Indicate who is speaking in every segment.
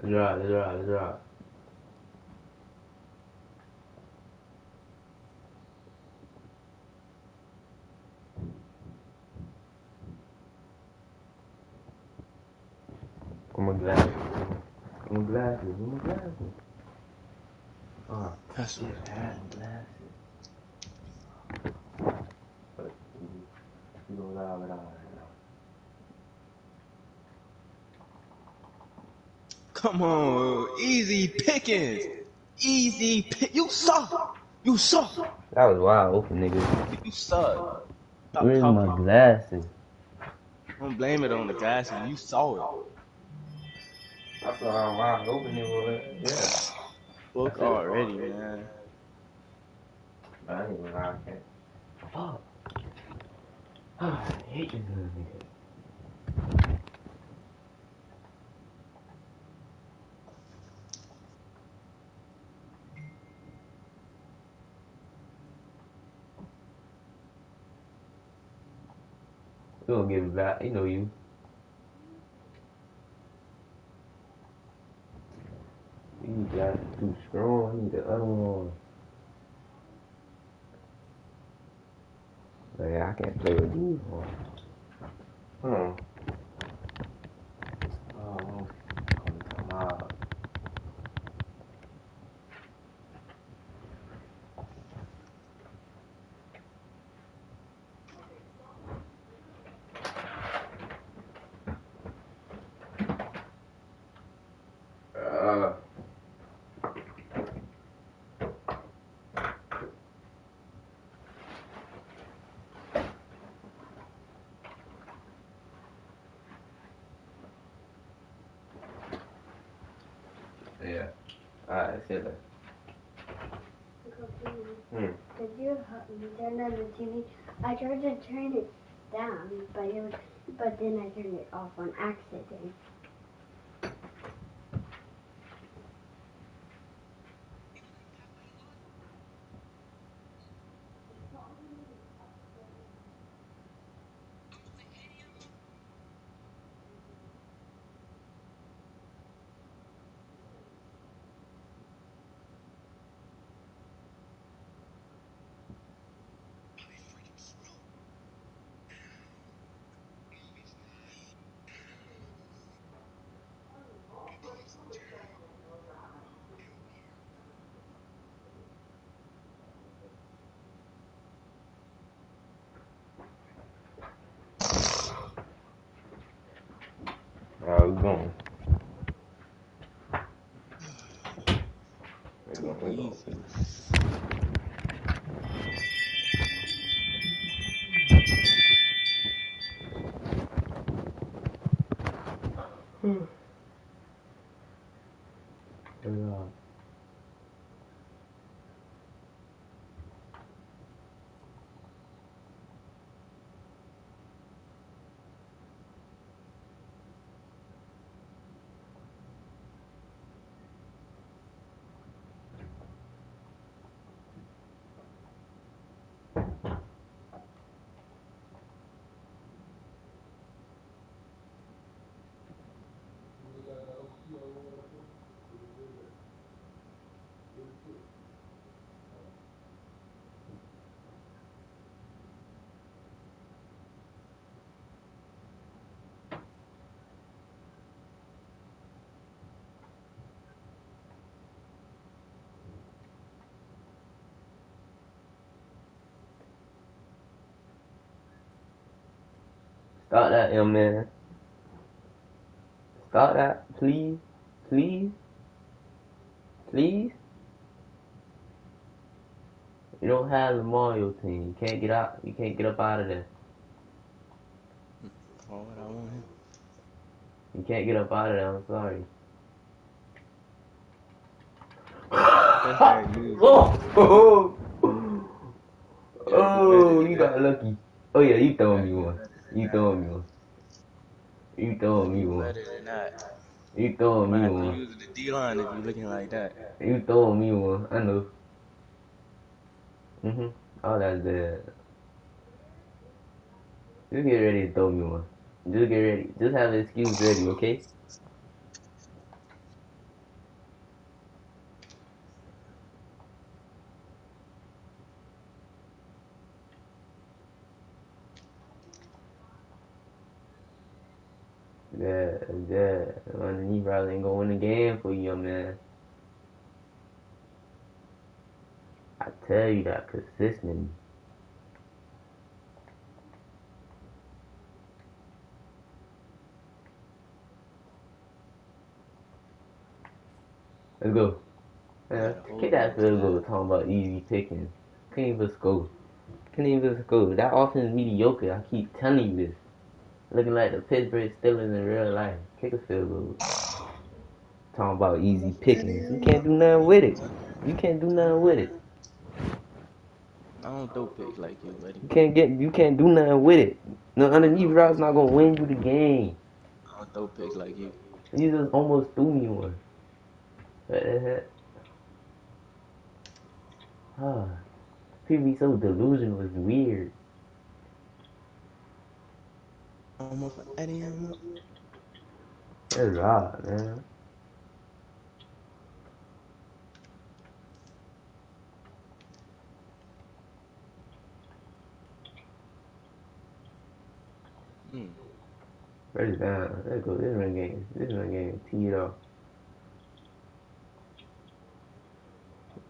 Speaker 1: Let's ride, let's ride. Where my glasses? Where my glasses? Where my glasses? Oh,
Speaker 2: That's
Speaker 1: shit,
Speaker 2: what
Speaker 1: I
Speaker 2: I
Speaker 1: had glasses. But you gonna lie with all right now.
Speaker 2: Come on, easy pickings. Easy pick. You suck. You suck.
Speaker 1: That was wide open, nigga.
Speaker 2: You suck. Stop
Speaker 1: Where's my
Speaker 2: talking.
Speaker 1: glasses?
Speaker 2: Don't blame it on the glasses. You saw it.
Speaker 1: I saw how wide open it was. Yeah.
Speaker 2: Book
Speaker 1: That's it.
Speaker 2: already, man.
Speaker 1: But I ain't gonna lie, I can't. Fuck. I hate this little nigga. You gonna give it back. You know you. These glasses too strong. I need the other one. But yeah, I can't play with these ones. Oh, come on. Yeah. Alright, sit there.
Speaker 3: Did you turn on the TV? I tried to turn it down, but then I turned it off on accident.
Speaker 1: Alright, we going. We going.
Speaker 2: Easy.
Speaker 1: Stop that, young man. Stop that, please. Please. Please. You don't have the Mario team. You can't get out. You can't get up out of there.
Speaker 2: Oh, what I want him.
Speaker 1: You can't get up out of there. I'm sorry.
Speaker 2: That's very new.
Speaker 1: Oh, you got lucky. Oh yeah, you throwing me one. You throwing me one. You throwing me one.
Speaker 2: Better than that.
Speaker 1: You throwing
Speaker 2: Might
Speaker 1: me
Speaker 2: have to
Speaker 1: one.
Speaker 2: use the D-line if you're looking like that.
Speaker 1: You throwing me one. I know. Oh, that's bad. Just get ready to throw me one. Just get ready. Just have an excuse ready, okay? Yeah. He probably ain't gonna win the game for you, man. I tell you that consistently. Let's go.
Speaker 2: You
Speaker 1: Man,
Speaker 2: gotta
Speaker 1: kick
Speaker 2: hold
Speaker 1: that
Speaker 2: on to
Speaker 1: field goal
Speaker 2: that.
Speaker 1: talking about easy pickings. Can't even score. Can't even score. That offense is mediocre. I keep telling you this. Looking like the Pittsburgh Steelers in real life. Kick a field goal. Talking about easy pickings. You can't do nothing with it. You can't do nothing with it.
Speaker 2: I don't throw picks like you, buddy.
Speaker 1: You can't do nothing with it. No
Speaker 2: I don't
Speaker 1: underneath
Speaker 2: throw
Speaker 1: route's
Speaker 2: picks
Speaker 1: not
Speaker 2: like
Speaker 1: gonna
Speaker 2: you.
Speaker 1: win you the game.
Speaker 2: I don't throw picks like you.
Speaker 1: You just almost threw me one. What the heck? Ah, people be so delusional. It's weird.
Speaker 2: Almost like Eddie.
Speaker 1: That's odd, man.
Speaker 2: Mm.
Speaker 1: First down. Let's go. This run game. This run game. Tee it up.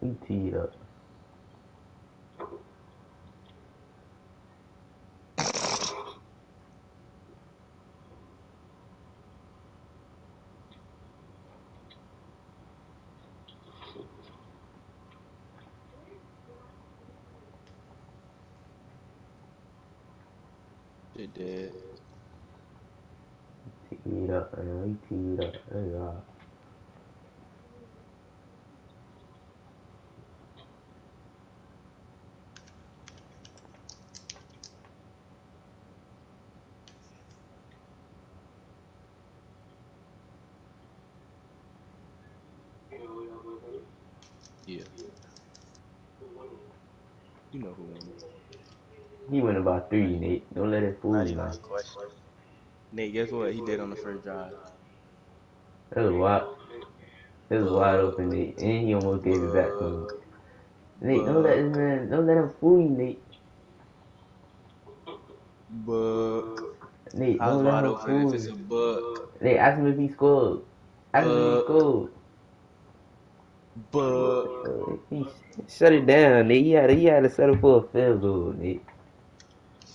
Speaker 1: We tee it up.
Speaker 2: Shit dead.
Speaker 1: Tee it up, man. We tee it up. That's odd.
Speaker 2: Yeah. You know who won.
Speaker 1: He went about three, Nate. Don't let it fool
Speaker 2: Not
Speaker 1: you
Speaker 2: even
Speaker 1: now.
Speaker 2: a question. Nate, guess what? He did on the first drive.
Speaker 1: That was wide. That was wide
Speaker 2: But,
Speaker 1: open, Nate. And he almost gave it back to
Speaker 2: but,
Speaker 1: me. Nate, don't let
Speaker 2: but,
Speaker 1: this man. Don't let him fool you, Nate.
Speaker 2: book.
Speaker 1: Nate,
Speaker 2: How's
Speaker 1: don't let
Speaker 2: wide
Speaker 1: him
Speaker 2: open if
Speaker 1: fool
Speaker 2: it's
Speaker 1: you.
Speaker 2: a book?
Speaker 1: Nate, ask him if he scored. Ask him if he
Speaker 2: Book.
Speaker 1: scored.
Speaker 2: Book.
Speaker 1: He shut it down, Nate. He had to settle for a field goal, Nate.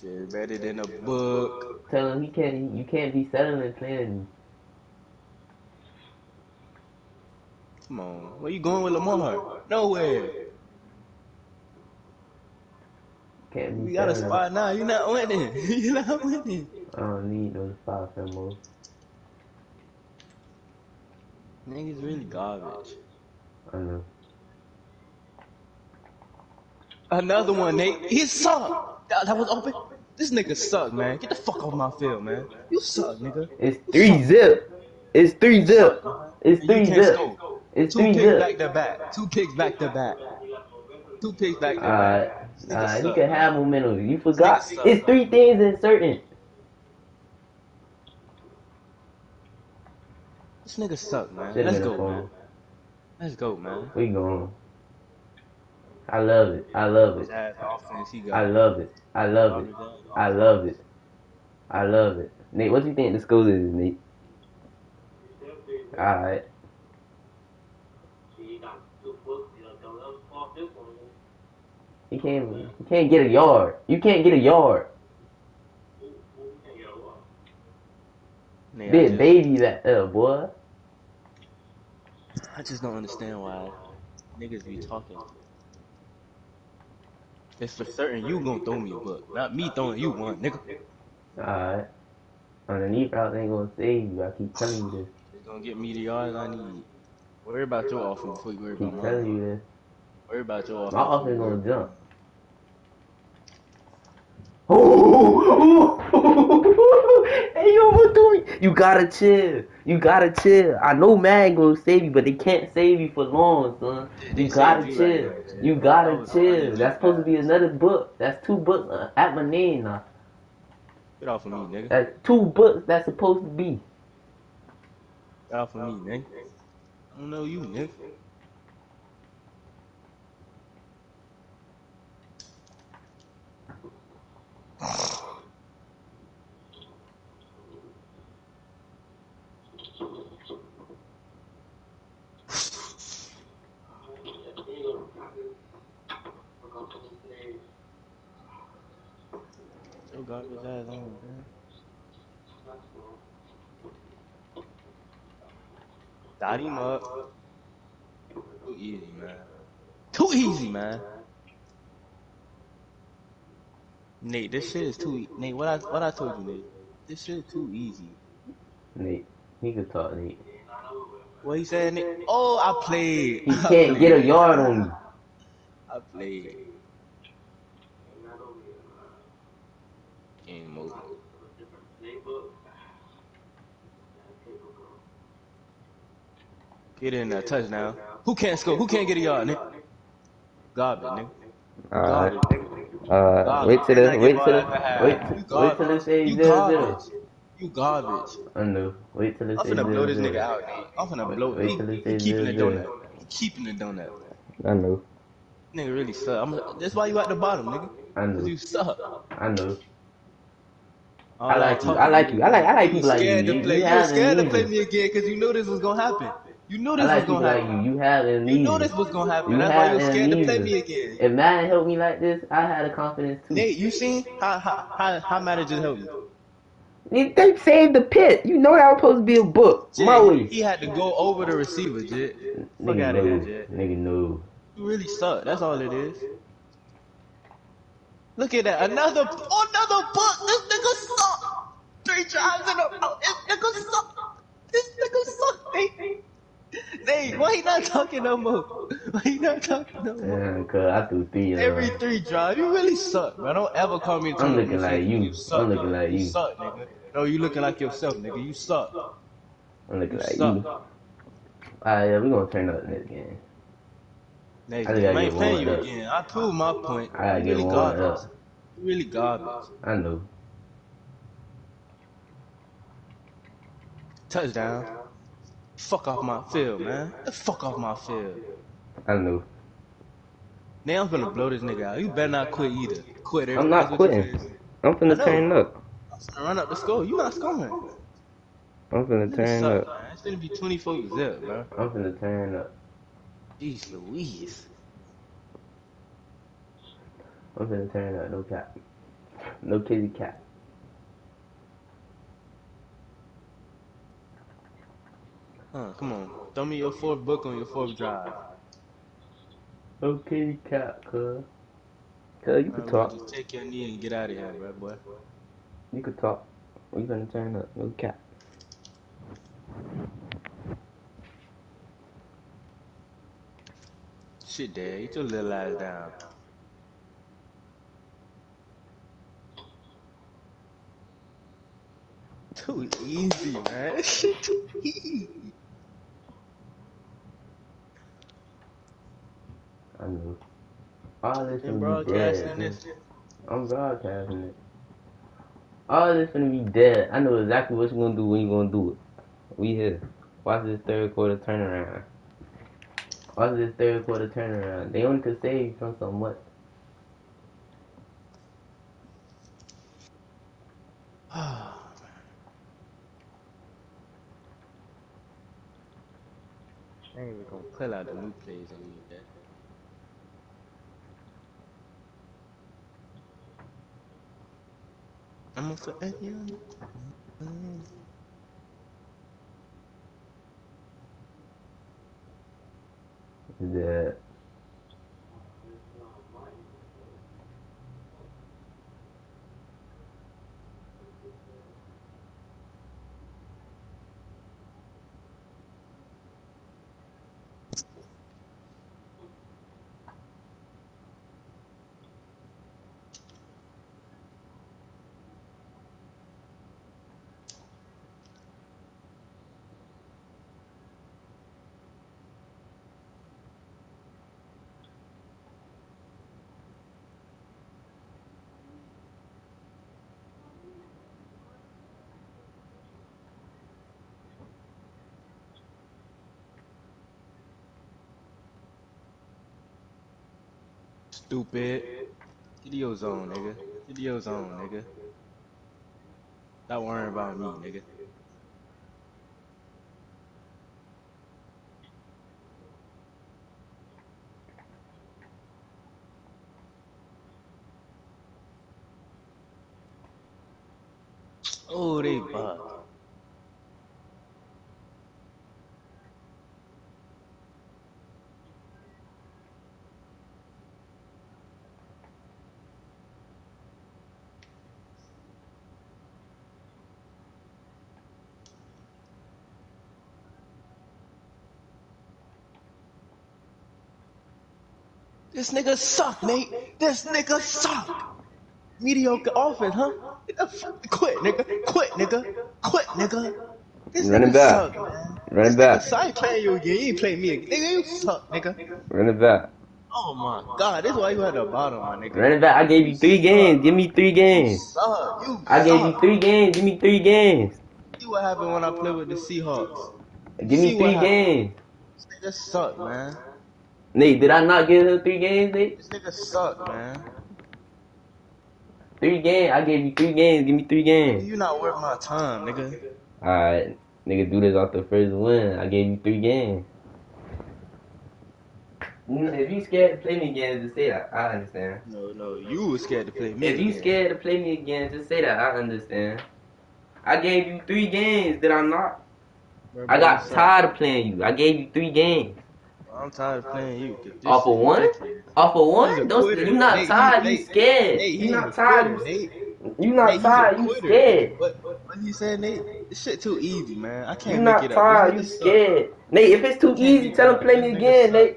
Speaker 2: Shit, better than a book.
Speaker 1: Tell him he can't. You can't be settling playing.
Speaker 2: Come on. Where you going with Lamar? Nowhere.
Speaker 1: Can't
Speaker 2: We
Speaker 1: be
Speaker 2: got a
Speaker 1: settling.
Speaker 2: spot now. You're not winning. You're not winning.
Speaker 1: I don't need those five more.
Speaker 2: Niggas really garbage.
Speaker 1: I know.
Speaker 2: Another one, Nate. He suck. That was open. This nigga suck, man. Get the fuck off my field, man. You suck, nigga.
Speaker 1: It's
Speaker 2: You
Speaker 1: three
Speaker 2: suck, man.
Speaker 1: zip. It's three
Speaker 2: You suck,
Speaker 1: zip.
Speaker 2: man.
Speaker 1: It's
Speaker 2: And you
Speaker 1: three
Speaker 2: can't
Speaker 1: zip.
Speaker 2: score.
Speaker 1: It's
Speaker 2: Two
Speaker 1: three
Speaker 2: picks
Speaker 1: zip.
Speaker 2: back to back. Two picks back to back. Two picks back to back.
Speaker 1: Alright.
Speaker 2: This nigga
Speaker 1: Alright. He
Speaker 2: suck,
Speaker 1: can have
Speaker 2: man.
Speaker 1: momentum. You
Speaker 2: This nigga
Speaker 1: forgot.
Speaker 2: suck.
Speaker 1: It's three things in certain.
Speaker 2: This nigga suck, man.
Speaker 1: Should have
Speaker 2: Let's
Speaker 1: been a
Speaker 2: go, man.
Speaker 1: phone.
Speaker 2: Let's go, man.
Speaker 1: We going. I love it. I love
Speaker 2: Garbage
Speaker 1: it.
Speaker 2: ass offense he
Speaker 1: I
Speaker 2: got.
Speaker 1: love it. I love it.
Speaker 2: Garbage ass
Speaker 1: I
Speaker 2: offense.
Speaker 1: love it. I love it. Nate, what you think the score is, Nate? Alright. He can't get a yard. You can't get a yard.
Speaker 2: Nate,
Speaker 1: Big baby that boy.
Speaker 2: I just don't understand why niggas be talking. It's for certain you gonna throw me a book, not me throwing you one, nigga.
Speaker 1: Alright. Underneath routes ain't gonna save you. I keep telling you this.
Speaker 2: It's gonna get me the yards I need. Worry about your offense before you worry about
Speaker 1: Keep
Speaker 2: mine.
Speaker 1: telling you this.
Speaker 2: Worry about your
Speaker 1: My
Speaker 2: offense before you
Speaker 1: offense
Speaker 2: worry
Speaker 1: gonna
Speaker 2: about
Speaker 1: jump.
Speaker 2: mine.
Speaker 1: Hey, you almost threw me. You gotta chill. You gotta chill. I know man gonna save you, but they can't save you for long, son.
Speaker 2: They
Speaker 1: You
Speaker 2: saved
Speaker 1: gotta
Speaker 2: you right
Speaker 1: chill.
Speaker 2: there,
Speaker 1: You
Speaker 2: chill. That
Speaker 1: gotta
Speaker 2: was a
Speaker 1: chill.
Speaker 2: underneath
Speaker 1: That's supposed to be
Speaker 2: pass.
Speaker 1: another book. That's two books at my name now.
Speaker 2: Get off of me, nigga.
Speaker 1: That's two books that's supposed to be.
Speaker 2: Get off of me, nigga. I don't know you, nigga. your garbage ass on, man. Dot him up. Too easy, man. Too easy, man. Nate, this shit is too Nate, what I told you, Nate? This shit is too easy.
Speaker 1: Nate, he could talk, Nate.
Speaker 2: What he said, Nate? Oh, I played.
Speaker 1: He
Speaker 2: I
Speaker 1: can't get a
Speaker 2: played.
Speaker 1: yard on me.
Speaker 2: I played. Game over. Get in that touchdown. Who can't score? Who can't get a yard, nigga? Garbage, nigga. You
Speaker 1: Alright.
Speaker 2: garbage, nigga.
Speaker 1: Wait
Speaker 2: Garbage.
Speaker 1: till
Speaker 2: Cannot get
Speaker 1: wait
Speaker 2: ball
Speaker 1: till
Speaker 2: after half. You
Speaker 1: wait till
Speaker 2: garbage.
Speaker 1: it say
Speaker 2: You
Speaker 1: 0-0.
Speaker 2: garbage. You garbage.
Speaker 1: I know. Wait till it
Speaker 2: I'm
Speaker 1: say
Speaker 2: finna blow this nigga
Speaker 1: 0-0.
Speaker 2: out, Nate. I'm finna blow.
Speaker 1: Wait till it
Speaker 2: He
Speaker 1: say
Speaker 2: keeping the
Speaker 1: 0-0.
Speaker 2: donut. He keeping the donut.
Speaker 1: I know.
Speaker 2: Nigga really suck. That's why you at the bottom, nigga.
Speaker 1: I
Speaker 2: Cause
Speaker 1: know.
Speaker 2: you suck.
Speaker 1: I know. I
Speaker 2: All that
Speaker 1: like you. I
Speaker 2: talking,
Speaker 1: like
Speaker 2: nigga.
Speaker 1: you. I like
Speaker 2: You
Speaker 1: people like you.
Speaker 2: scared to play.
Speaker 1: You
Speaker 2: You were
Speaker 1: have
Speaker 2: scared to play
Speaker 1: amnesia.
Speaker 2: me again because you knew this was gonna happen. You knew
Speaker 1: I
Speaker 2: this was
Speaker 1: like people
Speaker 2: gonna
Speaker 1: like
Speaker 2: happen.
Speaker 1: you. You have
Speaker 2: You knew
Speaker 1: amnesia.
Speaker 2: this was gonna happen.
Speaker 1: You
Speaker 2: That's why you
Speaker 1: have
Speaker 2: were scared to play
Speaker 1: amnesia.
Speaker 2: me again.
Speaker 1: If Madden helped me like this, I had a confidence too.
Speaker 2: Nate, you seen how Matter just helped you?
Speaker 1: They saved the pit. You know that was supposed to be a book. My
Speaker 2: Jay,
Speaker 1: way.
Speaker 2: he had to go over the receiver, Jay. Fuck
Speaker 1: Nigga
Speaker 2: out of here,
Speaker 1: no.
Speaker 2: Jay.
Speaker 1: Nigga no.
Speaker 2: You really suck. That's all it is. Look at that. Another book. This nigga suck. 3 drives in a row. This nigga suck. This nigga suck, Nate. Nate, why he not talking no more? Why he not talking no more?
Speaker 1: Man, cuz I threw 3
Speaker 2: Every 3 drives. You really suck, bro. Don't ever call me and
Speaker 1: I'm
Speaker 2: turn up
Speaker 1: looking
Speaker 2: and say,
Speaker 1: like
Speaker 2: nigga, you
Speaker 1: you. I'm
Speaker 2: suck,
Speaker 1: looking
Speaker 2: nigga.
Speaker 1: like
Speaker 2: You
Speaker 1: you.
Speaker 2: suck, nigga. No, you looking like yourself, nigga. You suck.
Speaker 1: I'm looking
Speaker 2: You
Speaker 1: like
Speaker 2: suck.
Speaker 1: you. Alright, yeah, we gonna turn up in this game.
Speaker 2: Next
Speaker 1: I just
Speaker 2: game.
Speaker 1: gotta
Speaker 2: I
Speaker 1: get
Speaker 2: ain't playing
Speaker 1: warmed
Speaker 2: you
Speaker 1: up.
Speaker 2: again. I proved my point.
Speaker 1: I gotta
Speaker 2: You
Speaker 1: get
Speaker 2: really
Speaker 1: warmed
Speaker 2: garbage.
Speaker 1: up.
Speaker 2: You really garbage.
Speaker 1: I know.
Speaker 2: Touchdown. Fuck off my field, man. The fuck off my field.
Speaker 1: I know.
Speaker 2: Now I'm finna blow this nigga out. You better not quit either. Quitter.
Speaker 1: I'm
Speaker 2: That's
Speaker 1: not
Speaker 2: what you
Speaker 1: quitting.
Speaker 2: is.
Speaker 1: I'm
Speaker 2: I
Speaker 1: finna
Speaker 2: know.
Speaker 1: turn up.
Speaker 2: I'm finna run up the score. You not scoring.
Speaker 1: I'm finna
Speaker 2: Nigga
Speaker 1: turn
Speaker 2: suck,
Speaker 1: up.
Speaker 2: man. It's finna be 24-0, bro.
Speaker 1: I'm finna turn up.
Speaker 2: Jeez Louise.
Speaker 1: I'm finna turn up. No cap. No kitty cat.
Speaker 2: Huh, come on. Throw me your 4th book on your 4th drive.
Speaker 1: No kitty cat, cuz. Cuz, you could
Speaker 2: Alright, bro,
Speaker 1: talk.
Speaker 2: just take your knee and get out of here, bro, boy.
Speaker 1: You could talk. We finna turn up. No cap.
Speaker 2: Shit, Dad. Get your little ass down. Too easy, man. Shit too easy.
Speaker 1: I know. All this
Speaker 2: And
Speaker 1: finna be dead,
Speaker 2: broadcasting
Speaker 1: cuz.
Speaker 2: this.
Speaker 1: I'm broadcasting it. All this finna be dead. I know exactly what you gonna do when you gonna do it. We here. Watch this 3rd quarter turnaround. Watch this 3rd quarter turnaround. They only could save you from so much.
Speaker 2: I ain't even gonna pull out the new plays I need that. I'm gonna say,
Speaker 1: The
Speaker 2: stupid. Get to your zone, nigga. Get to your zone, nigga. Stop worrying about me, nigga. Oh, they bugged. This nigga suck, Nate. This nigga suck. Mediocre offense, huh? Get the quit, nigga. Quit, nigga. Quit, nigga. This
Speaker 1: Run it
Speaker 2: nigga
Speaker 1: back.
Speaker 2: suck, man.
Speaker 1: Run
Speaker 2: This
Speaker 1: it
Speaker 2: nigga
Speaker 1: back.
Speaker 2: suck. I ain't playing you again. You ain't playing me again. Nigga, you suck, nigga.
Speaker 1: Run it back.
Speaker 2: Oh my god, this is why you at the bottom, my nigga.
Speaker 1: Run it back. I gave
Speaker 2: You
Speaker 1: you 3
Speaker 2: suck.
Speaker 1: games. Give me 3
Speaker 2: You
Speaker 1: games.
Speaker 2: suck. You
Speaker 1: I gave you
Speaker 2: suck.
Speaker 1: 3 games. Give me 3 games.
Speaker 2: See what happened when I play with the Seahawks.
Speaker 1: Give me
Speaker 2: See what
Speaker 1: 3
Speaker 2: happened.
Speaker 1: games.
Speaker 2: This nigga suck, man.
Speaker 1: Nate, did I not give him 3 games, Nate?
Speaker 2: This nigga suck, man.
Speaker 1: 3 games. I gave you 3 games. Give me 3
Speaker 2: Nigga,
Speaker 1: games.
Speaker 2: you not worth my time, nigga.
Speaker 1: Alright. Nigga, do this off the first win. I gave you 3 games. If you scared to play me again, just say that. I understand.
Speaker 2: No, you was scared to play me
Speaker 1: If you
Speaker 2: again.
Speaker 1: scared to play me again, just say that. I understand. I gave you 3 games. Did I not?
Speaker 2: Bro,
Speaker 1: I
Speaker 2: you
Speaker 1: got
Speaker 2: suck.
Speaker 1: tired of playing you. I gave you 3 games.
Speaker 2: I'm tired of playing you, cause this
Speaker 1: Off
Speaker 2: shit
Speaker 1: of 1?
Speaker 2: ridiculous.
Speaker 1: Off of
Speaker 2: He's a
Speaker 1: 1? Don't
Speaker 2: quitter.
Speaker 1: you not
Speaker 2: Nate, he
Speaker 1: tired? You
Speaker 2: Nate,
Speaker 1: scared?
Speaker 2: Nate,
Speaker 1: You
Speaker 2: he's a
Speaker 1: not tired?
Speaker 2: quitter, Nate.
Speaker 1: You not
Speaker 2: Nate, he's a
Speaker 1: tired? You
Speaker 2: quitter, Nate.
Speaker 1: scared?
Speaker 2: What he said, Nate? This shit too easy, man. I
Speaker 1: You
Speaker 2: can't make
Speaker 1: not
Speaker 2: it up. This
Speaker 1: tired? You
Speaker 2: nigga suck.
Speaker 1: scared? Nate, if it's
Speaker 2: I
Speaker 1: too
Speaker 2: can't
Speaker 1: easy,
Speaker 2: make it
Speaker 1: tell him
Speaker 2: up.
Speaker 1: play
Speaker 2: This
Speaker 1: me
Speaker 2: nigga
Speaker 1: again,
Speaker 2: suck.
Speaker 1: Nate.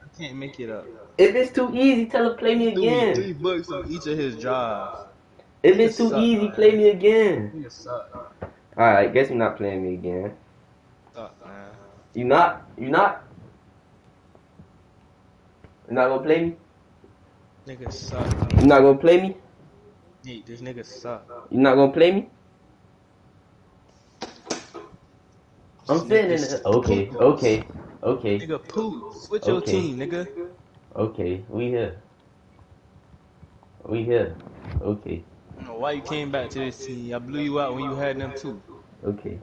Speaker 2: I can't make it up.
Speaker 1: If it's too easy, tell him play
Speaker 2: He
Speaker 1: me
Speaker 2: threw me
Speaker 1: again.
Speaker 2: 3 books on each of his drives.
Speaker 1: If
Speaker 2: Nigga
Speaker 1: it's too
Speaker 2: suck,
Speaker 1: easy, play
Speaker 2: man.
Speaker 1: me again.
Speaker 2: Nigga suck.
Speaker 1: Alright, guess you're not playing me again.
Speaker 2: Suck, man.
Speaker 1: You not? You not? You not gonna play me?
Speaker 2: Nigga suck,
Speaker 1: You
Speaker 2: Nate.
Speaker 1: not gonna play me?
Speaker 2: Nate, this nigga suck.
Speaker 1: You not gonna play me?
Speaker 2: This
Speaker 1: I'm sitting in
Speaker 2: nigga
Speaker 1: the. Okay,
Speaker 2: poo-poo.
Speaker 1: okay, okay,
Speaker 2: Nigga poo. Switch your
Speaker 1: okay,
Speaker 2: team, nigga.
Speaker 1: okay. We here. We here. Okay,
Speaker 2: I don't know why you came back to this team. I blew you out when you had them too.
Speaker 1: okay.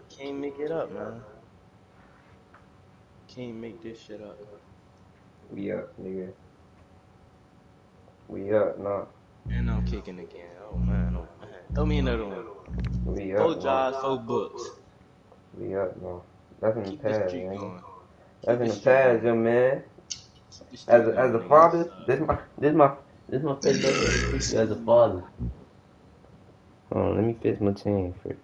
Speaker 2: Can't make it up, man. Can't make this shit up.
Speaker 1: We up, nigga. We up, nah.
Speaker 2: And I'm kicking again. Oh man, oh man. Throw me another one.
Speaker 1: We
Speaker 2: 4
Speaker 1: up, nah.
Speaker 2: jobs, 4 books.
Speaker 1: We up, nah. That's in the
Speaker 2: Keep the
Speaker 1: past,
Speaker 2: streak
Speaker 1: man.
Speaker 2: going.
Speaker 1: That's
Speaker 2: Keep
Speaker 1: in
Speaker 2: the
Speaker 1: the
Speaker 2: streak
Speaker 1: past,
Speaker 2: going.
Speaker 1: young man.
Speaker 2: Keep the
Speaker 1: As
Speaker 2: streak
Speaker 1: a, as
Speaker 2: going,
Speaker 1: a
Speaker 2: nigga. You
Speaker 1: father,
Speaker 2: suck.
Speaker 1: this my first lesson to treat you as a father. Hold on, let me fix my chain first.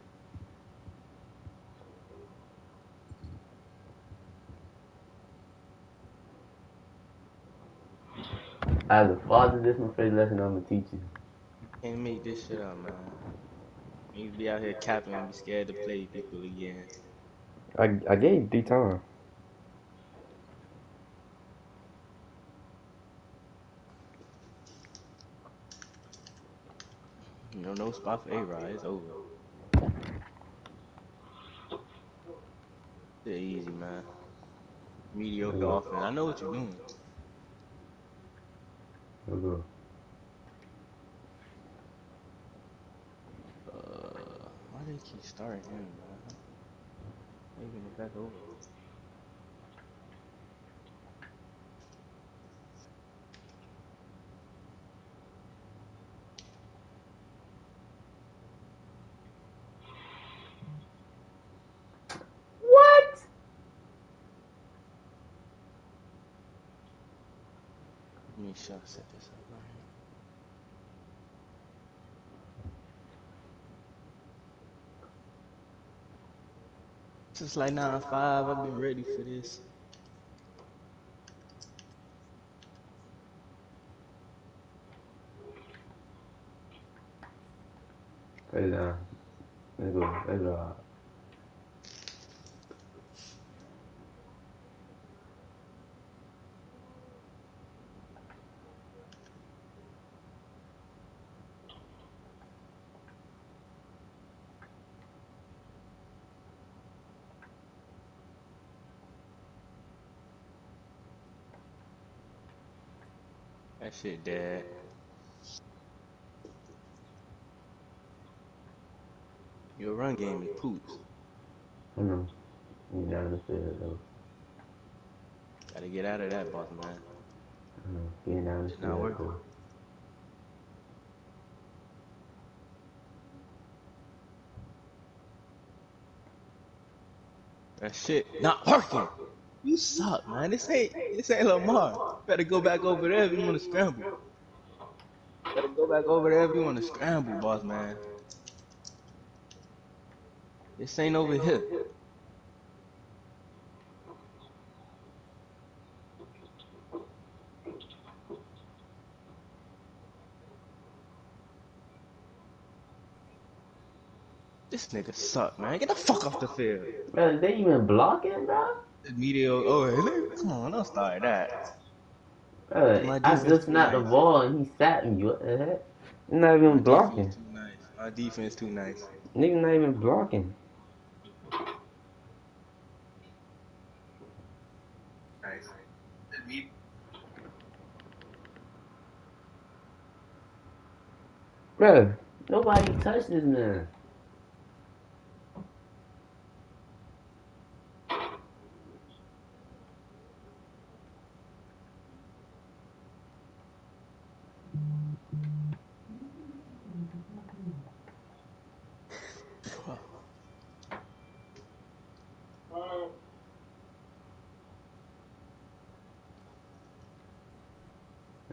Speaker 1: As a father, this my first lesson I'm gonna teach you.
Speaker 2: Can't make this shit up, man. You be out here capping and be scared to play people again.
Speaker 1: I gave you 3 times.
Speaker 2: You know, no spot for A-Rod. It's over. Shit easy, man. Mediocre
Speaker 1: Hello.
Speaker 2: offense. I know what you're doing.
Speaker 1: Hello.
Speaker 2: Why they keep starting him, man? Taking it back over.
Speaker 1: What?
Speaker 2: Let me set this up right here. Since like 9-5, I've been ready for this.
Speaker 1: Put it down. Let's go. Let's go.
Speaker 2: That shit dead. Your run game is poops.
Speaker 1: I know. You down the field though.
Speaker 2: Gotta get out of that, boss man.
Speaker 1: I know. Getting down the
Speaker 2: Shit not
Speaker 1: field
Speaker 2: working.
Speaker 1: though.
Speaker 2: That shit not working. You suck, man. This ain't Lamar. Better go back over there if you wanna scramble. Better go back over there if you wanna scramble, boss man. This ain't over here. This nigga suck, man. Get the fuck off the field.
Speaker 1: Bro, is they even blocking, bro?
Speaker 2: Mediocre. Oh, come on, don't start that.
Speaker 1: Bro,
Speaker 2: My
Speaker 1: I
Speaker 2: defense
Speaker 1: just
Speaker 2: too
Speaker 1: snapped the
Speaker 2: nice.
Speaker 1: ball and he sacked me. What the heck? He's not
Speaker 2: My
Speaker 1: even
Speaker 2: defense
Speaker 1: blocking.
Speaker 2: too nice. My defense too nice.
Speaker 1: Nigga not even blocking.
Speaker 2: Nice.
Speaker 1: Bro, nobody touched this man.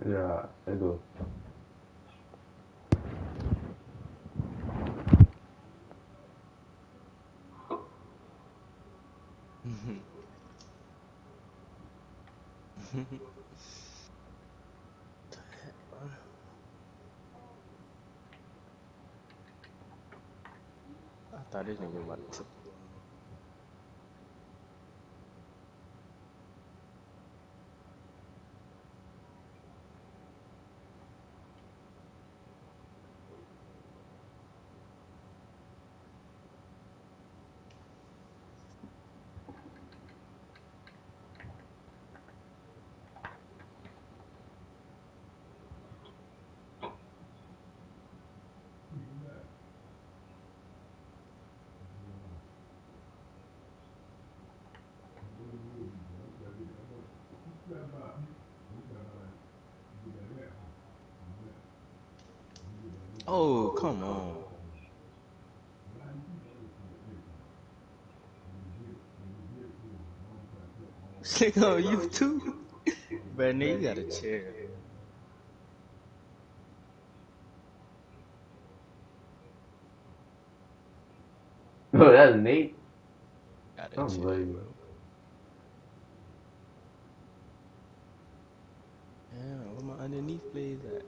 Speaker 1: Yeah, let's go.
Speaker 2: I thought this nigga was about to tip the ball. Oh, come on. Sick on you too? But nigga, you gotta chill.
Speaker 1: Oh, that's Nate.
Speaker 2: Gotta
Speaker 1: I'm
Speaker 2: chill,
Speaker 1: like,
Speaker 2: bro. Damn, where my underneath plays at?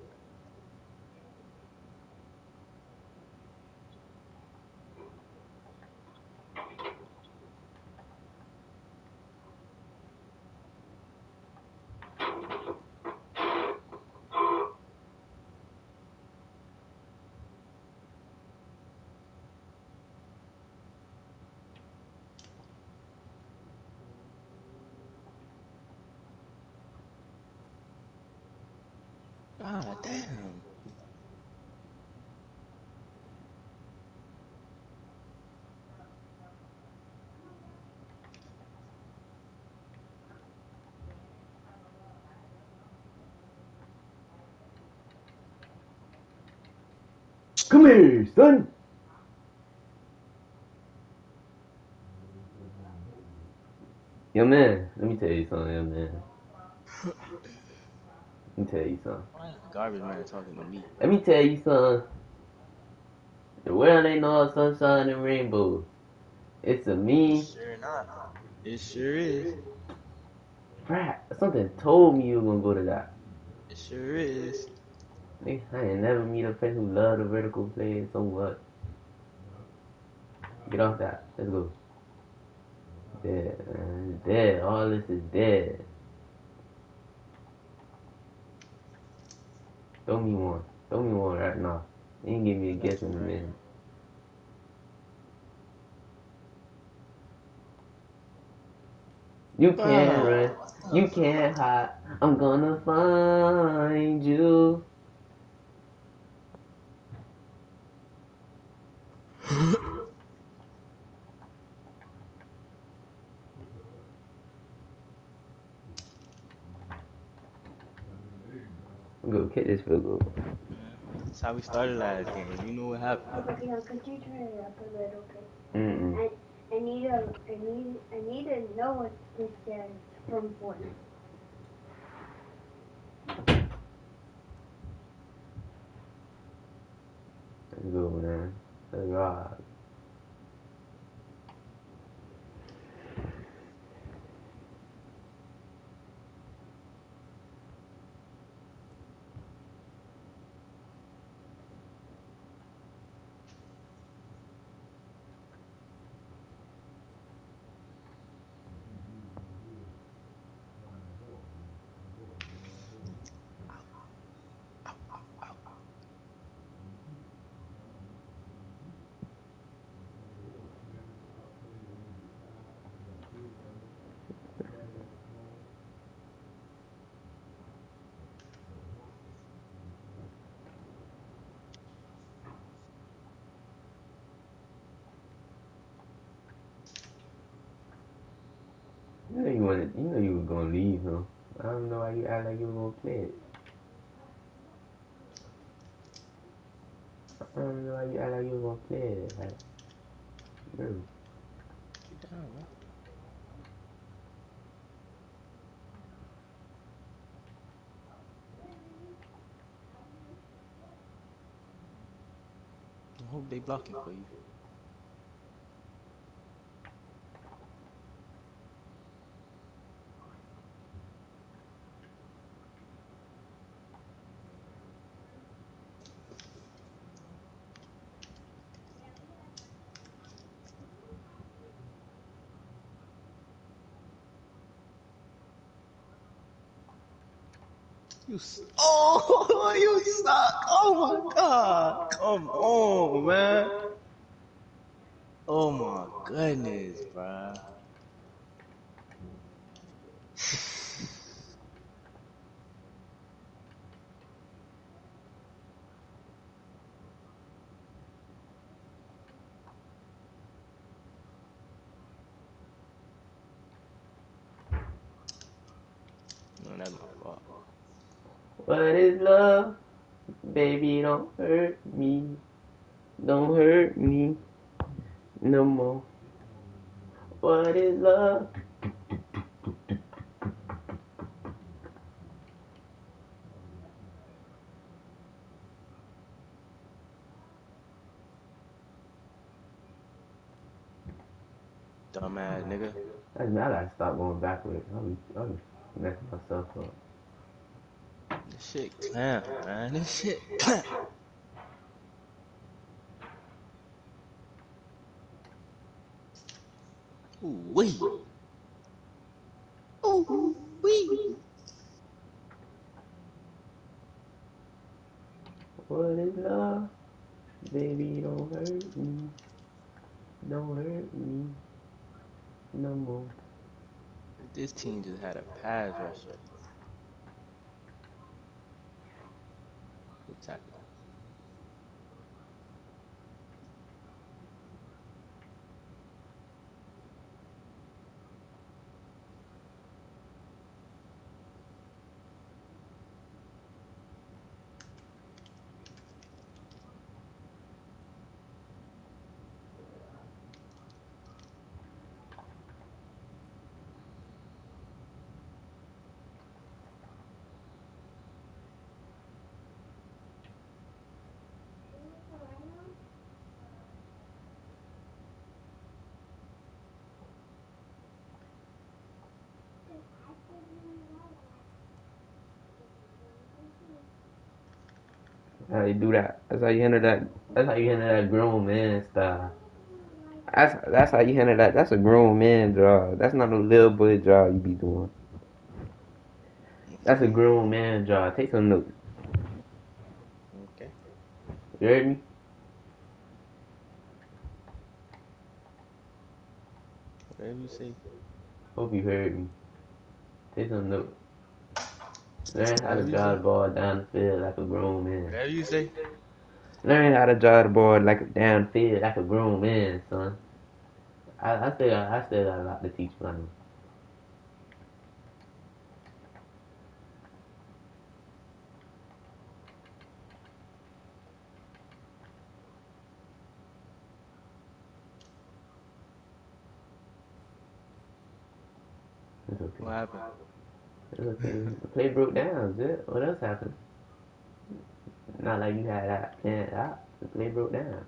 Speaker 2: Ah, damn.
Speaker 1: come here, son. Yo, man, let me tell you something, yo, man. Let me tell you something.
Speaker 2: Why is the garbage man talking to me?
Speaker 1: Let me tell you something. The world ain't all sunshine and rainbows. It's a
Speaker 2: It's
Speaker 1: me.
Speaker 2: sure not. It sure is.
Speaker 1: Crap, something told me you were gonna go to that.
Speaker 2: It sure is.
Speaker 1: Nigga, I ain't never meet a friend who love the vertical play so much. Get off that. Let's go. Dead, man. Dead. All this is dead. Throw me one. Throw me one right now. You ain't give me a
Speaker 2: I got
Speaker 1: guess in
Speaker 2: you
Speaker 1: a
Speaker 2: right
Speaker 1: minute.
Speaker 2: here.
Speaker 1: You can't
Speaker 2: Bro,
Speaker 1: run.
Speaker 2: what the
Speaker 1: You
Speaker 2: fuck?
Speaker 1: can't hide. I'm gonna find you. I'm gonna kick this field goal.
Speaker 2: That's how we started last game. You know what happened.
Speaker 3: Okay, now could you turn it up a little bit?
Speaker 1: Mm-mm.
Speaker 3: I need to know what this says from Fortnite.
Speaker 1: Let's go, man. Let's ride. You know you were gonna leave, huh? I don't know why you act like you were gonna play it. I don't know why you act like you were gonna play it. Like, bro.
Speaker 2: Get down, bro. I hope they blocking for you. Oh, you suck. Oh my god. Come on, man. Oh my goodness, bruh. No, that's my fault.
Speaker 1: What is love? Baby, don't hurt me. Don't hurt me no more. What is love?
Speaker 2: Dumbass nigga.
Speaker 1: I gotta stop going backwards. I'll be messing myself up.
Speaker 2: This shit clown, man. This shit clown. Ooh wee. Ooh wee.
Speaker 1: What is love? Baby, don't hurt me. Don't hurt me no more.
Speaker 2: This team just had a pass rusher. Good tackle.
Speaker 1: That's how you do that. That's how you handle that. That's how you handle that grown man style. That's how you handle that. That's a grown man job. That's not a little boy job you be doing. That's a
Speaker 2: Okay.
Speaker 1: grown man job. Take some notes.
Speaker 2: Okay.
Speaker 1: You heard me?
Speaker 2: Whatever you say.
Speaker 1: Hope you heard me. Take some notes. Learn how to
Speaker 2: Whatever you
Speaker 1: drive
Speaker 2: say.
Speaker 1: the ball down the field like a grown man.
Speaker 2: Whatever you say.
Speaker 1: Learn how to drive the ball like down the field like a grown man, son. I still got a lot to teach man. It's okay.
Speaker 2: What happened?
Speaker 1: It's okay. The play broke down, is What else happened? Not like you had that planned out. The play broke down.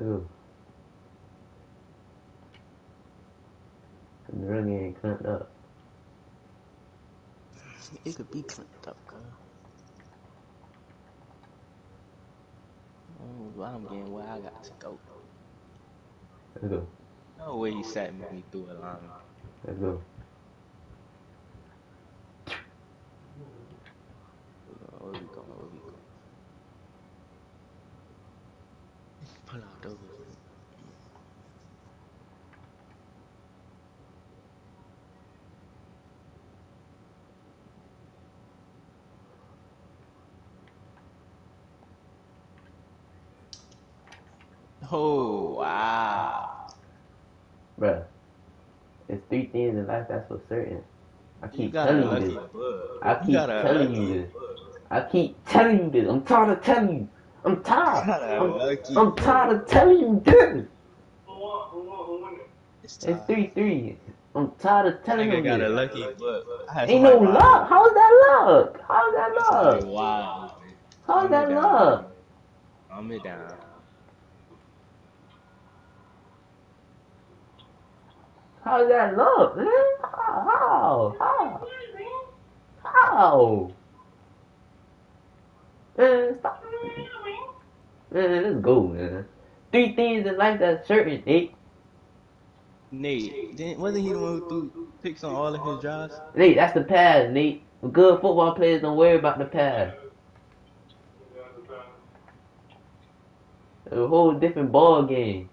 Speaker 1: Ooh. The run game clamped up.
Speaker 2: It could be clamped up, girl. Oh, I'm getting where I got to go.
Speaker 1: Let's go.
Speaker 2: No way he sat me through a line.
Speaker 1: Let's go.
Speaker 2: Where we going? Where we going? Pull out those. Oh, wow.
Speaker 1: Bruh, it's 3 things in life that's for certain. I
Speaker 2: You
Speaker 1: keep
Speaker 2: got a
Speaker 1: telling you
Speaker 2: lucky
Speaker 1: this.
Speaker 2: bug.
Speaker 1: I
Speaker 2: You
Speaker 1: keep
Speaker 2: got a
Speaker 1: telling you
Speaker 2: lucky
Speaker 1: this.
Speaker 2: bug.
Speaker 1: I keep telling you this. I'm tired of telling you. I'm tired.
Speaker 2: You got a lucky
Speaker 1: I'm tired of telling you this.
Speaker 2: It's
Speaker 1: It's
Speaker 2: time.
Speaker 1: 3-3. I'm tired of telling
Speaker 2: Nigga
Speaker 1: him
Speaker 2: got a
Speaker 1: this.
Speaker 2: lucky bug. I had
Speaker 1: Ain't no
Speaker 2: somebody wide
Speaker 1: luck.
Speaker 2: open.
Speaker 1: How is that luck? How is that
Speaker 2: I had somebody
Speaker 1: luck?
Speaker 2: wide open.
Speaker 1: How is
Speaker 2: Calm it
Speaker 1: that
Speaker 2: down, baby.
Speaker 1: luck?
Speaker 2: Calm it down.
Speaker 1: How is that luck, man? How? Man, stop. Man, let's go, man. 3 things in life that's certain, Nate.
Speaker 2: Nate, wasn't he the one who threw picks on all of his drives?
Speaker 1: Nate, that's the past, Nate. Good football players don't worry about the past. A whole different ball game.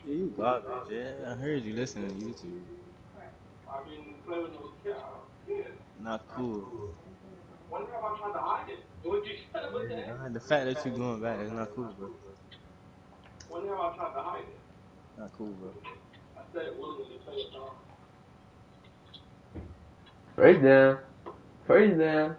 Speaker 2: Yeah, you garbage. Yeah, I heard you listening to YouTube. Not cool. Yeah, the fact that you going back is not cool, bro. Not cool, bro.
Speaker 1: First down. First down.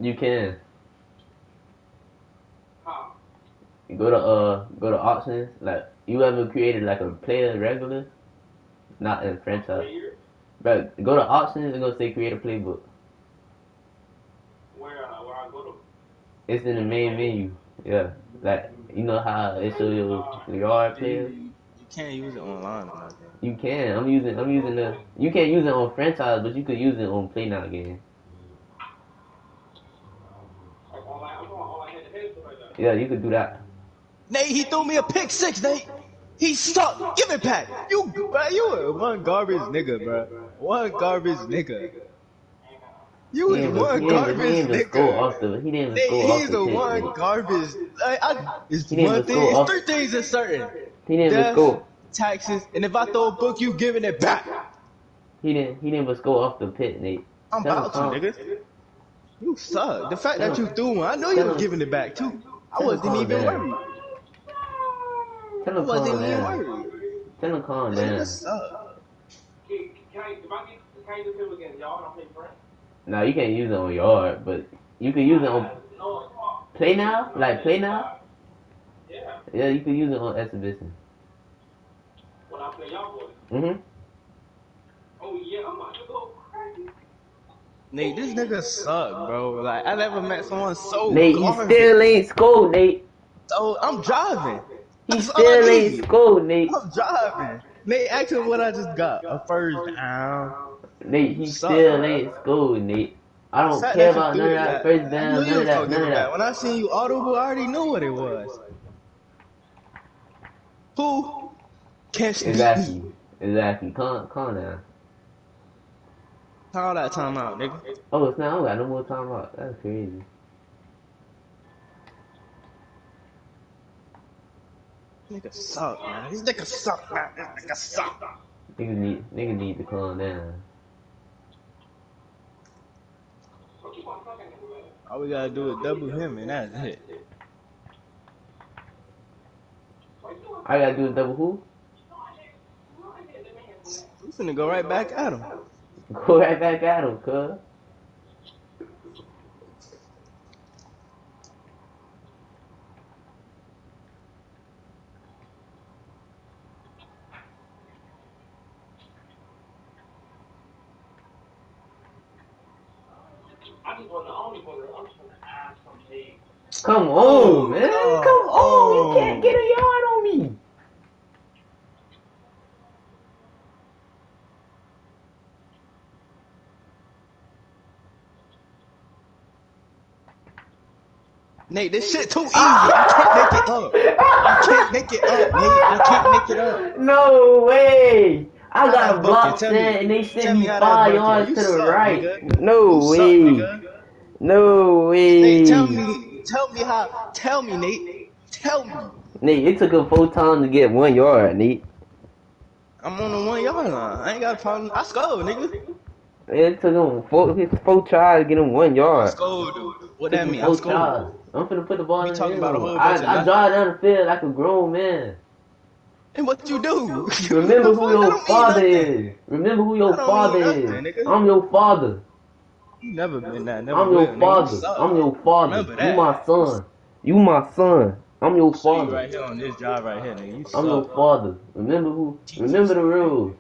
Speaker 1: You can. You go to options. Like you ever created like a player regular, not in franchise. But go to options and go say create a playbook. It's in the main menu. Yeah, like you know how it shows your yard players.
Speaker 2: You can't use it online or nothing.
Speaker 1: You can. I'm using the. You can't use it on franchise, but you could use it on play now game. Yeah, you could do that.
Speaker 2: Nate, he threw me a pick six, Nate. He sucked. Give it back. You are one garbage nigga, bro. One garbage nigga. You is one garbage nigga.
Speaker 1: He didn't even
Speaker 2: Nate,
Speaker 1: score off
Speaker 2: he's
Speaker 1: the
Speaker 2: a
Speaker 1: pitch,
Speaker 2: one
Speaker 1: Nate.
Speaker 2: garbage. It's
Speaker 1: He didn't
Speaker 2: one
Speaker 1: even
Speaker 2: thing.
Speaker 1: score
Speaker 2: It's
Speaker 1: off.
Speaker 2: 3 things that's certain.
Speaker 1: He didn't even
Speaker 2: Death,
Speaker 1: score.
Speaker 2: taxes, and if I throw a book, you giving it back.
Speaker 1: He didn't even score off the pit, Nate.
Speaker 2: I'm about to, nigga. You suck. The fact that you threw one, I know you was giving it back too. I wasn't even worried.
Speaker 1: Tell him calm down. Tell him calm down.
Speaker 2: Nigga suck.
Speaker 1: No, you can't use it on yard, but you can use it on play now. Like play now. Yeah, you can use it on exhibition. Mhm.
Speaker 2: Nate, this nigga suck, bro. Like, I never met someone so
Speaker 1: Nate,
Speaker 2: garbage.
Speaker 1: he still ain't scored, Nate.
Speaker 2: So, I'm driving.
Speaker 1: He
Speaker 2: That's all I
Speaker 1: still ain't
Speaker 2: need.
Speaker 1: scored, Nate.
Speaker 2: I'm driving. Nate, ask him what I just got. A first down.
Speaker 1: Nate, he
Speaker 2: Suck,
Speaker 1: still
Speaker 2: bro.
Speaker 1: ain't scored, Nate. I don't
Speaker 2: Fact
Speaker 1: care
Speaker 2: that you
Speaker 1: about
Speaker 2: threw
Speaker 1: none of
Speaker 2: it
Speaker 1: that
Speaker 2: back.
Speaker 1: first
Speaker 2: I
Speaker 1: down,
Speaker 2: knew
Speaker 1: none
Speaker 2: you
Speaker 1: of
Speaker 2: was
Speaker 1: that,
Speaker 2: gonna
Speaker 1: none
Speaker 2: give
Speaker 1: of
Speaker 2: it back.
Speaker 1: that.
Speaker 2: When I seen you audible, I already knew what it was. Who? Catch beat me.
Speaker 1: Exactly. Calm down.
Speaker 2: Call that time out, nigga.
Speaker 1: Oh, it's not. I don't got no more time out. That's crazy.
Speaker 2: Nigga suck, man. This nigga suck, man. This nigga suck.
Speaker 1: Niggas need to calm down.
Speaker 2: All we gotta do is double him and that's it.
Speaker 1: I gotta do a double who?
Speaker 2: We finna go right back at him.
Speaker 1: Go right back at him, cuz. Come on, man. Come on. You can't get a yard on me.
Speaker 2: Nate, this shit too easy. I can't make it up. I can't make it up, Nate. I can't make it up.
Speaker 1: No way. I got a block
Speaker 2: Tell
Speaker 1: set
Speaker 2: me-
Speaker 1: and they
Speaker 2: tell
Speaker 1: sent
Speaker 2: me
Speaker 1: me
Speaker 2: how that
Speaker 1: 5
Speaker 2: bucket.
Speaker 1: yards
Speaker 2: You
Speaker 1: to the
Speaker 2: suck,
Speaker 1: right.
Speaker 2: nigga.
Speaker 1: No
Speaker 2: You
Speaker 1: way.
Speaker 2: suck, nigga.
Speaker 1: No way.
Speaker 2: Nate, tell me how. Tell me, Nate. Tell me.
Speaker 1: Nate, it took him 4 times to get 1 yard, Nate.
Speaker 2: I'm on the 1 yard line. I ain't got a problem. I scored, nigga.
Speaker 1: It took him 4 tries to get him 1
Speaker 2: I
Speaker 1: yard.
Speaker 2: scored. What
Speaker 1: Took
Speaker 2: that
Speaker 1: him
Speaker 2: mean? I
Speaker 1: 4
Speaker 2: scored.
Speaker 1: tries. I'm finna put the ball
Speaker 2: We
Speaker 1: in the
Speaker 2: talking
Speaker 1: end
Speaker 2: about a
Speaker 1: zone.
Speaker 2: whole bunch of
Speaker 1: I
Speaker 2: nothing.
Speaker 1: drive down the field like a grown man.
Speaker 2: And what you do?
Speaker 1: Remember
Speaker 2: The
Speaker 1: who
Speaker 2: fuck? That
Speaker 1: your
Speaker 2: don't mean
Speaker 1: father
Speaker 2: nothing.
Speaker 1: is. Remember who your
Speaker 2: That don't
Speaker 1: father
Speaker 2: mean
Speaker 1: is.
Speaker 2: nothing, nigga.
Speaker 1: I'm your father.
Speaker 2: You never been that. Never
Speaker 1: I'm
Speaker 2: will,
Speaker 1: your
Speaker 2: nigga. You
Speaker 1: father.
Speaker 2: suck.
Speaker 1: I'm your father.
Speaker 2: Remember
Speaker 1: You
Speaker 2: that.
Speaker 1: my son. You my son. I'm your
Speaker 2: Show you
Speaker 1: father.
Speaker 2: right here on this job right here, nigga. You
Speaker 1: I'm your
Speaker 2: suck.
Speaker 1: father. Remember the rules.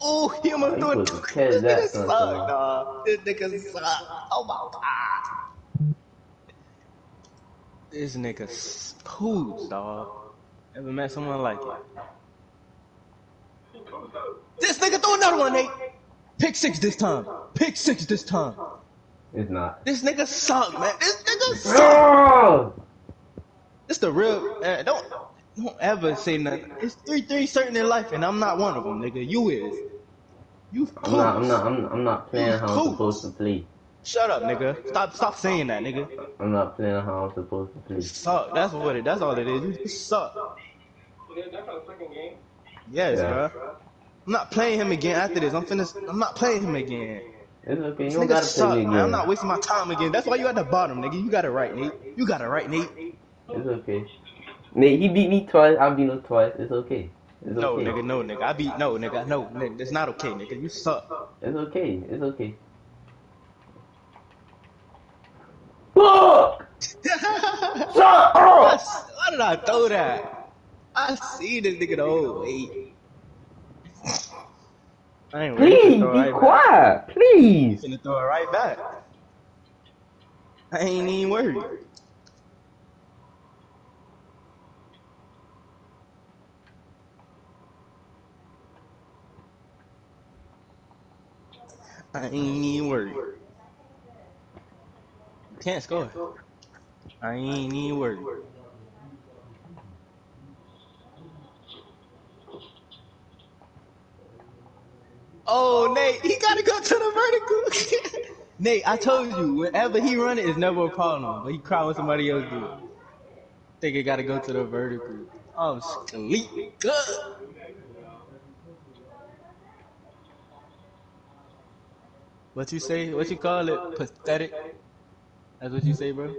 Speaker 2: Oh, he almost
Speaker 1: You
Speaker 2: doing
Speaker 1: supposed to
Speaker 2: this
Speaker 1: catch that,
Speaker 2: nigga
Speaker 1: son.
Speaker 2: suck, dog. This nigga suck. Oh my god. This nigga poops, dog. Never met someone like it. This nigga threw another one, Nate. Pick 6 this time. Pick 6 this time.
Speaker 1: It's not.
Speaker 2: This nigga suck, man. This nigga suck.
Speaker 1: Oh!
Speaker 2: This the real. Don't ever say nothing. It's 3 certain in life, and I'm not one of them, nigga. You is. You poops.
Speaker 1: I'm not playing
Speaker 2: You
Speaker 1: how I'm supposed
Speaker 2: poops.
Speaker 1: to play.
Speaker 2: Shut up, nigga. Stop saying that, nigga.
Speaker 1: I'm not playing how I'm supposed to play.
Speaker 2: You suck. That's what it. That's all it is. You suck. Yes,
Speaker 1: Yeah.
Speaker 2: bro. I'm not playing him again after this. I'm not playing him again.
Speaker 1: It's okay. You
Speaker 2: This
Speaker 1: don't
Speaker 2: nigga
Speaker 1: gotta play
Speaker 2: suck,
Speaker 1: me
Speaker 2: man. I'm
Speaker 1: again.
Speaker 2: not wasting my time again. That's why you at the bottom, nigga. You got it right, Nate. You got it right, Nate.
Speaker 1: It's okay. Nate, he beat me twice. I beat him twice. It's okay. It's
Speaker 2: No,
Speaker 1: okay.
Speaker 2: nigga. No, nigga. No, nigga. It's not okay, nigga. You suck.
Speaker 1: It's okay. It's okay. Fuck! Shut up!
Speaker 2: Why did I throw that? I see this nigga the whole way. I ain't worried.
Speaker 1: Please be quiet. Please.
Speaker 2: Finna throw it right back. I ain't even worried. I ain't even worried. You can't score. I ain't even worried. Oh, Nate, he gotta go to the vertical. Nate, I told you, whenever he run it, it's never a problem. But he cry when somebody else do it. Think it gotta go to the vertical. I'm sleep good. What you say? What you call it? Pathetic? That's what you say, bro?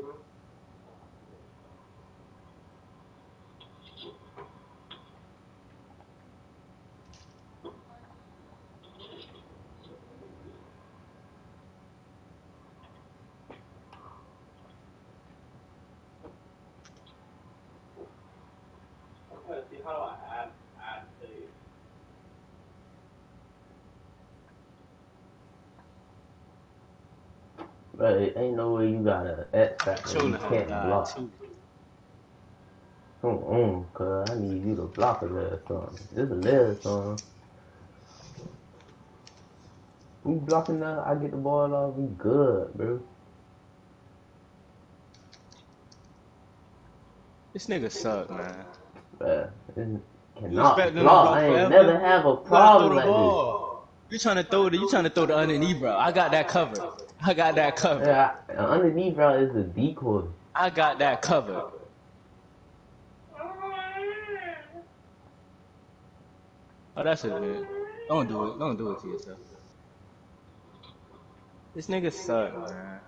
Speaker 1: But ain't no way you got a X factor and
Speaker 2: Showing
Speaker 1: you
Speaker 2: how to
Speaker 1: can't
Speaker 2: die,
Speaker 1: block.
Speaker 2: too.
Speaker 1: Come on, cuz I need you to block a little something. Just a little something. We blocking that, I get the ball off, we good, bro.
Speaker 2: This nigga suck, man.
Speaker 1: Bruh,
Speaker 2: You
Speaker 1: cannot
Speaker 2: expect them to
Speaker 1: block.
Speaker 2: block
Speaker 1: I ain't
Speaker 2: forever?
Speaker 1: never have a
Speaker 2: You gotta throw
Speaker 1: problem
Speaker 2: the
Speaker 1: like this.
Speaker 2: ball. You trying to throw the underneath, bro. I got that covered. I got that covered.
Speaker 1: Yeah, underneath, bro, is a decoy.
Speaker 2: I got that covered. Oh, that's it, man. Don't do it. Don't do it to yourself. This nigga suck, man.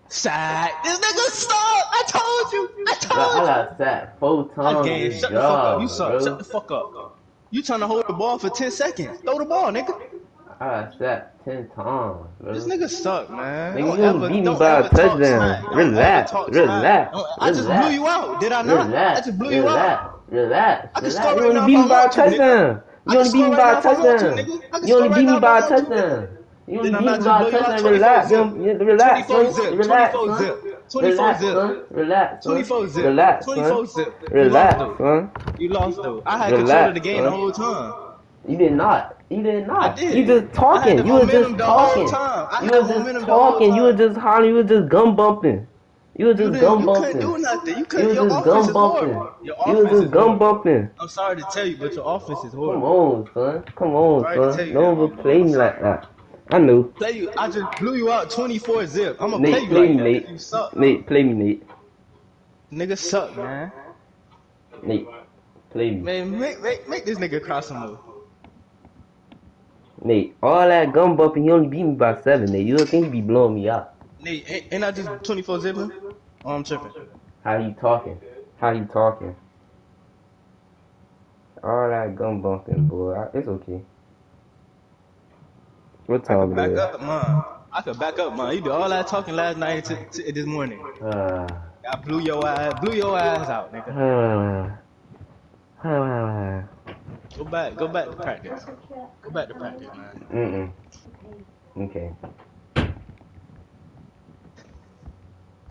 Speaker 2: Sad. This nigga suck. I told you. I
Speaker 1: Bro, I
Speaker 2: told you.
Speaker 1: got sacked 4
Speaker 2: I
Speaker 1: times
Speaker 2: game.
Speaker 1: this
Speaker 2: Shut the fuck up. You
Speaker 1: job,
Speaker 2: suck. Shut
Speaker 1: bro.
Speaker 2: the fuck up. You trying to hold the ball for 10 seconds. Throw the ball, nigga.
Speaker 1: I got sacked 10 times,
Speaker 2: This
Speaker 1: bro.
Speaker 2: nigga suck, man.
Speaker 1: Nigga, you only beat me
Speaker 2: Don't
Speaker 1: by a
Speaker 2: ever talk
Speaker 1: touchdown.
Speaker 2: smack. Don't ever
Speaker 1: Relax,
Speaker 2: talk smack.
Speaker 1: relax,
Speaker 2: I just blew you
Speaker 1: relax,
Speaker 2: out. Did I not? I
Speaker 1: relax,
Speaker 2: just blew you
Speaker 1: relax,
Speaker 2: out.
Speaker 1: relax,
Speaker 2: I can
Speaker 1: relax.
Speaker 2: score
Speaker 1: You
Speaker 2: right
Speaker 1: only
Speaker 2: now if
Speaker 1: beat
Speaker 2: I
Speaker 1: me by a
Speaker 2: want to, nigga.
Speaker 1: touchdown.
Speaker 2: I
Speaker 1: You
Speaker 2: can
Speaker 1: only beat
Speaker 2: score
Speaker 1: me
Speaker 2: right
Speaker 1: by
Speaker 2: now
Speaker 1: a
Speaker 2: if I want to,
Speaker 1: touchdown.
Speaker 2: nigga. I can
Speaker 1: You only
Speaker 2: score right
Speaker 1: beat me
Speaker 2: now if I
Speaker 1: by a
Speaker 2: want to,
Speaker 1: touchdown.
Speaker 2: nigga.
Speaker 1: You only
Speaker 2: Did I
Speaker 1: beat
Speaker 2: not
Speaker 1: me
Speaker 2: just
Speaker 1: by
Speaker 2: blow
Speaker 1: a
Speaker 2: you out?
Speaker 1: touchdown.
Speaker 2: 24
Speaker 1: Relax,
Speaker 2: zip.
Speaker 1: relax,
Speaker 2: 24
Speaker 1: son.
Speaker 2: zip.
Speaker 1: Relax,
Speaker 2: 24
Speaker 1: son.
Speaker 2: zip. 24
Speaker 1: Relax,
Speaker 2: zip.
Speaker 1: son. Relax, son.
Speaker 2: 24 zip.
Speaker 1: Relax, son.
Speaker 2: 24 zip. You lost
Speaker 1: Relax,
Speaker 2: though.
Speaker 1: son.
Speaker 2: You lost though. I had control of the
Speaker 1: Relax,
Speaker 2: game the
Speaker 1: son.
Speaker 2: whole time.
Speaker 1: You did not. You did
Speaker 2: I
Speaker 1: not. You
Speaker 2: did.
Speaker 1: just
Speaker 2: I had the
Speaker 1: talking. You were just
Speaker 2: momentum the whole
Speaker 1: talking.
Speaker 2: time. I
Speaker 1: You
Speaker 2: had
Speaker 1: were just
Speaker 2: momentum the whole
Speaker 1: talking. You were
Speaker 2: time.
Speaker 1: just hollering. You were just gum bumping. You were
Speaker 2: You
Speaker 1: just
Speaker 2: didn't.
Speaker 1: gum
Speaker 2: You couldn't
Speaker 1: bumping.
Speaker 2: do nothing. You
Speaker 1: You
Speaker 2: couldn't.
Speaker 1: were
Speaker 2: Your
Speaker 1: just
Speaker 2: offense
Speaker 1: gum
Speaker 2: is
Speaker 1: bumping.
Speaker 2: horrible. Your
Speaker 1: You were
Speaker 2: offense
Speaker 1: just
Speaker 2: is
Speaker 1: gum
Speaker 2: horrible.
Speaker 1: bumping.
Speaker 2: I'm sorry to tell you, but your offense is
Speaker 1: Come
Speaker 2: horrible.
Speaker 1: on, son. Come on,
Speaker 2: Sorry to
Speaker 1: son.
Speaker 2: tell you that,
Speaker 1: Don't
Speaker 2: my boy.
Speaker 1: overplay me like that. I know.
Speaker 2: Play you. I just blew you out 24 zip. I'm gonna play
Speaker 1: Nate,
Speaker 2: you
Speaker 1: play
Speaker 2: like
Speaker 1: me,
Speaker 2: that
Speaker 1: Nate.
Speaker 2: if you suck.
Speaker 1: Nate, play me, Nate.
Speaker 2: Nigga suck, man.
Speaker 1: Nate, play me.
Speaker 2: Man, make this nigga cry some more.
Speaker 1: Nate, all that gum bumping, he only beat me by 7, Nate. You don't think he be blowing me out?
Speaker 2: Nate, ain't I just 24 zipping? Oh, I'm tripping.
Speaker 1: How you talking? How you talking? All that gum bumping, boy. It's okay. What
Speaker 2: I could
Speaker 1: time it
Speaker 2: back
Speaker 1: is?
Speaker 2: up, man. I could back up, man. You did all that talking last night to this morning.
Speaker 1: Uh,
Speaker 2: I blew your ass out, nigga. Go back to practice. Go back to practice, man.
Speaker 1: Okay.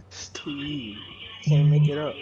Speaker 2: It's too easy. Can't make it up.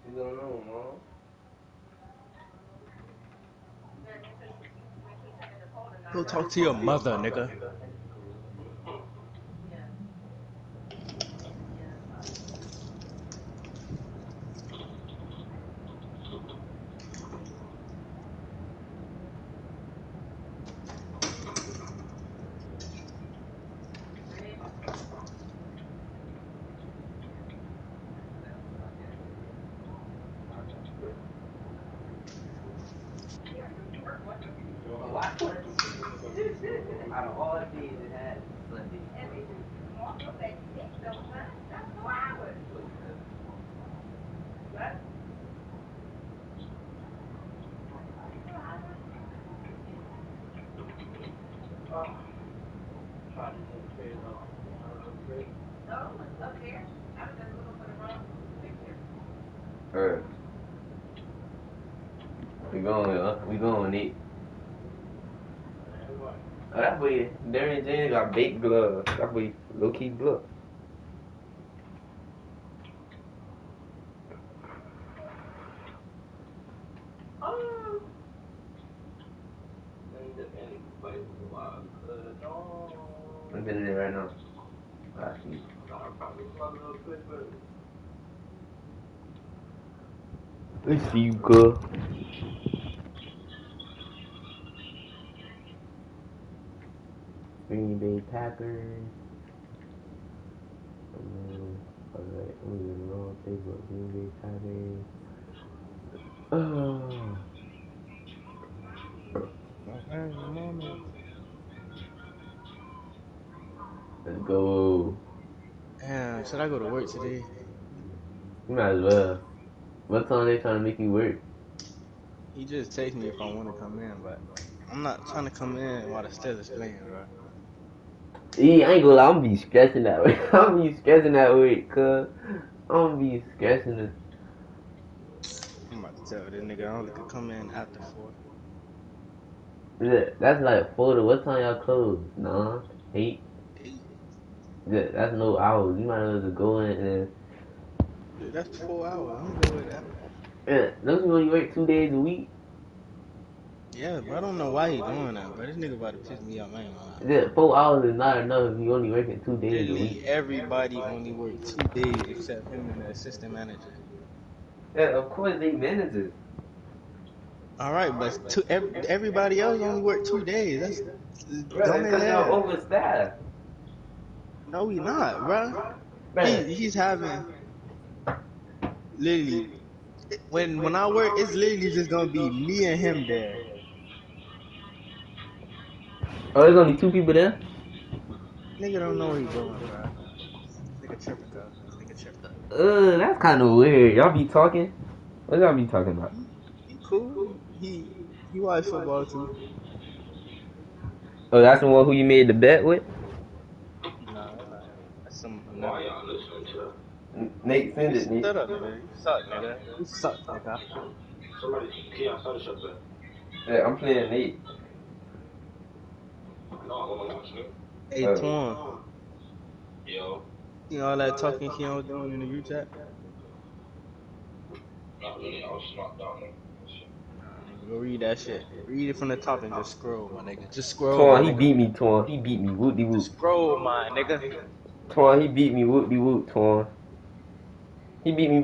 Speaker 1: You don't know, Mom.
Speaker 2: Go talk to your mother, nigga.
Speaker 1: Out of all days it had Sunday. Alright. We going, huh? We going, Nate. Oh, that boy, Darian James got baked gloves. That boy, low-key gloves. I'm in there right now. I see. I see you, girl. Green Bay Packers. Alright, moving on. Facebook, Green Friday. Oh,
Speaker 2: Where's the moment?
Speaker 1: let's go.
Speaker 2: Damn, should I go to work today?
Speaker 1: You might as well. What time they trying to make you work?
Speaker 2: He just text me if I want to come in, but I'm not trying to come in while the Steelers playing, bro.
Speaker 1: Yeah, I ain't gonna lie, I'm gonna be stressing that way. I'm gonna be stressing that way, cuz. I'm gonna be stressing it.
Speaker 2: I'm about to tell this nigga I only could come in after 4.
Speaker 1: Yeah, that's like 4 to what time y'all close? 9? 8?
Speaker 2: 8.
Speaker 1: Yeah, that's no hours. You might as well just go in and
Speaker 2: Dude, that's 4 hours. I'm good with that.
Speaker 1: yeah, don't you only work 2 days a week?
Speaker 2: Yeah, but I don't know why he doing that, bro. This nigga about to piss me off. I ain't gonna lie.
Speaker 1: Yeah, 4 hours is not enough if you only working 2 days a
Speaker 2: Literally
Speaker 1: week.
Speaker 2: everybody only worked 2 days except him and the assistant manager.
Speaker 1: Yeah, of course they managers.
Speaker 2: All right, but everybody else only worked 2 days. That's
Speaker 1: Bro,
Speaker 2: dumb
Speaker 1: it's
Speaker 2: as
Speaker 1: because y'all
Speaker 2: hell.
Speaker 1: overstaffed.
Speaker 2: No, we not, bro.
Speaker 1: Bro,
Speaker 2: He's having literally when I work, it's literally just gonna be me and him there.
Speaker 1: oh, there's only 2 people there?
Speaker 2: Nigga don't know what he doing, bro. Nigga tripping, cuz. Nigga tripping.
Speaker 1: That's kind of weird. Y'all be talking? What y'all be talking about?
Speaker 2: He cool. He watch football too.
Speaker 1: Oh, that's the one who you made the bet with?
Speaker 2: Nah, that's not him. That's some another. Why y'all listening to?
Speaker 1: Nate, send
Speaker 2: Nigga,
Speaker 1: it, Nate.
Speaker 2: shut up, nigga. You suck, nigga. You suck, nigga. Somebody, Keon, start a shut that.
Speaker 1: Yeah, I'm playing Nate.
Speaker 2: No, I wanna watch it. Hey, Twan. Yo. You know all that talking Keon was doing in the group chat? Not really. I was smart down there. Nigga, go read that shit. Read it from the top and just scroll, my nigga. Just scroll, my
Speaker 1: Twan, he
Speaker 2: nigga.
Speaker 1: beat me, Twan. He beat me. Whoop de whoop.
Speaker 2: Just scroll, my nigga.
Speaker 1: Twan, he beat me. Whoop de whoop, Twan. He beat me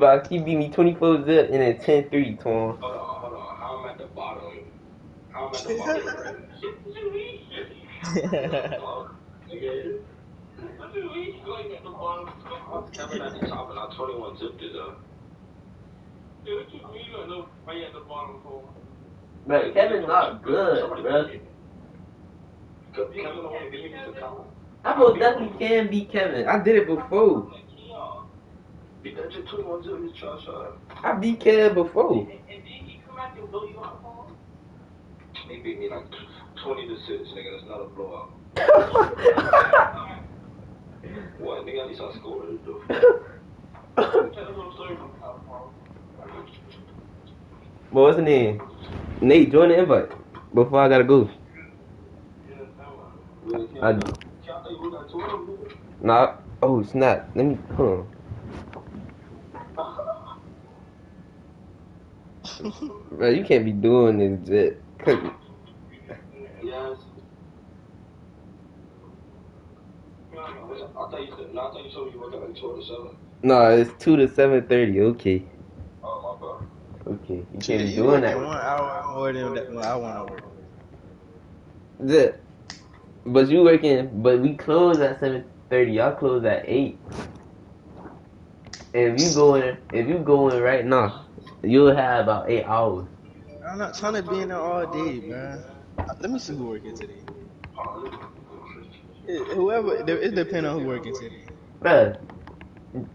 Speaker 1: 24 zip and then 10-3, Twan.
Speaker 2: Hold on. How I'm at the bottom? How I'm at the bottom, right? Nigga. What do you mean going at the bottom? Kevin at the top and I 21 zipped it up. Dude, what you mean you don't know why you at the bottom for?
Speaker 1: But Kevin's not good, bro.
Speaker 2: Kevin don't want to give me the comment.
Speaker 1: I most definitely can beat Kevin. I did it before.
Speaker 2: Beat that shit 21 zip, you trash out.
Speaker 1: I beat Kevin before.
Speaker 2: And then he come out and blow you out for him? He beat me like 20 to 6, nigga. That's not a blowout. What, nigga? At least I scored it, though.
Speaker 1: But what's the name? Nate, join the invite. Before I gotta go. Nah. Oh snap. Let me. Hold on. Bro, you can't be doing this, shit.
Speaker 2: Yes. I thought you told me you work at like 12 to 7.
Speaker 1: Nah, it's 2 to 7:30. Okay.
Speaker 2: Oh, my bad.
Speaker 1: Okay. You
Speaker 2: Shit,
Speaker 1: can't be
Speaker 2: you
Speaker 1: doing
Speaker 2: working
Speaker 1: that.
Speaker 2: 1 hour more than that when I want to work.
Speaker 1: But you working? But we close at 7:30. Y'all close at 8. And if you go in right now, you'll have about 8 hours.
Speaker 2: I'm not trying to be in there all day, man. Let me see who working today. Whoever, it depends on who working today.
Speaker 1: Bruh,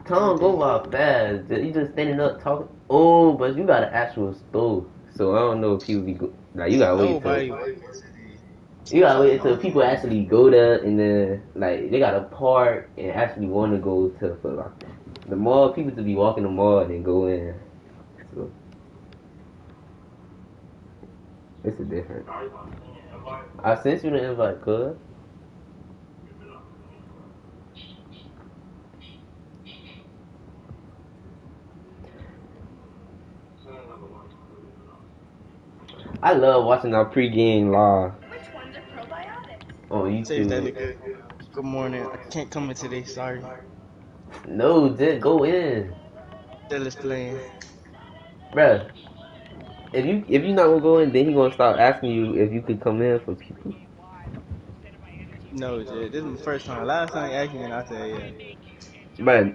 Speaker 1: time go by fast. You just standing up talking. Oh, but you got an actual stove. So I don't know if people be like you
Speaker 2: Ain't
Speaker 1: gotta wait till
Speaker 2: nobody working today.
Speaker 1: people actually go there and then like they gotta park and actually want to go to Foot Locker. The mall people to be walking the mall and then go in. So it's a different. I sent you the invite, cuz. I love watching our pregame live.
Speaker 4: Which ones are probiotics?
Speaker 1: On
Speaker 2: Say that
Speaker 1: YouTube.
Speaker 2: nigga. Good morning. I can't come in today. Sorry.
Speaker 1: No, just go in.
Speaker 2: Still is playing.
Speaker 1: Bruh, if you not gonna go in, then he gonna start asking you if you could come in for people.
Speaker 2: No, Jay. This is the first time. Last time he asked me, and I said yeah.
Speaker 1: Bruh,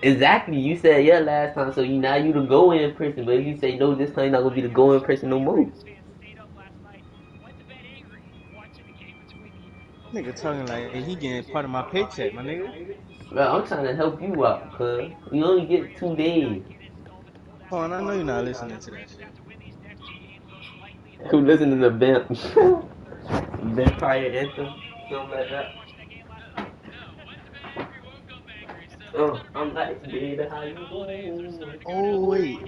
Speaker 1: Exactly. You said yeah last time, so you now you the go in person. But if you say no this time, you're not gonna be the go in person no more.
Speaker 2: Nigga talking like he getting part of my paycheck, my nigga.
Speaker 1: Bro, I'm trying to help you out, cuz. You only get 2 days.
Speaker 2: Oh, and I know you're not listening to that shit.
Speaker 1: Who listening to Vampire Anthem? Something like that. Oh, I'm like, baby, how you doing?
Speaker 2: Oh wait.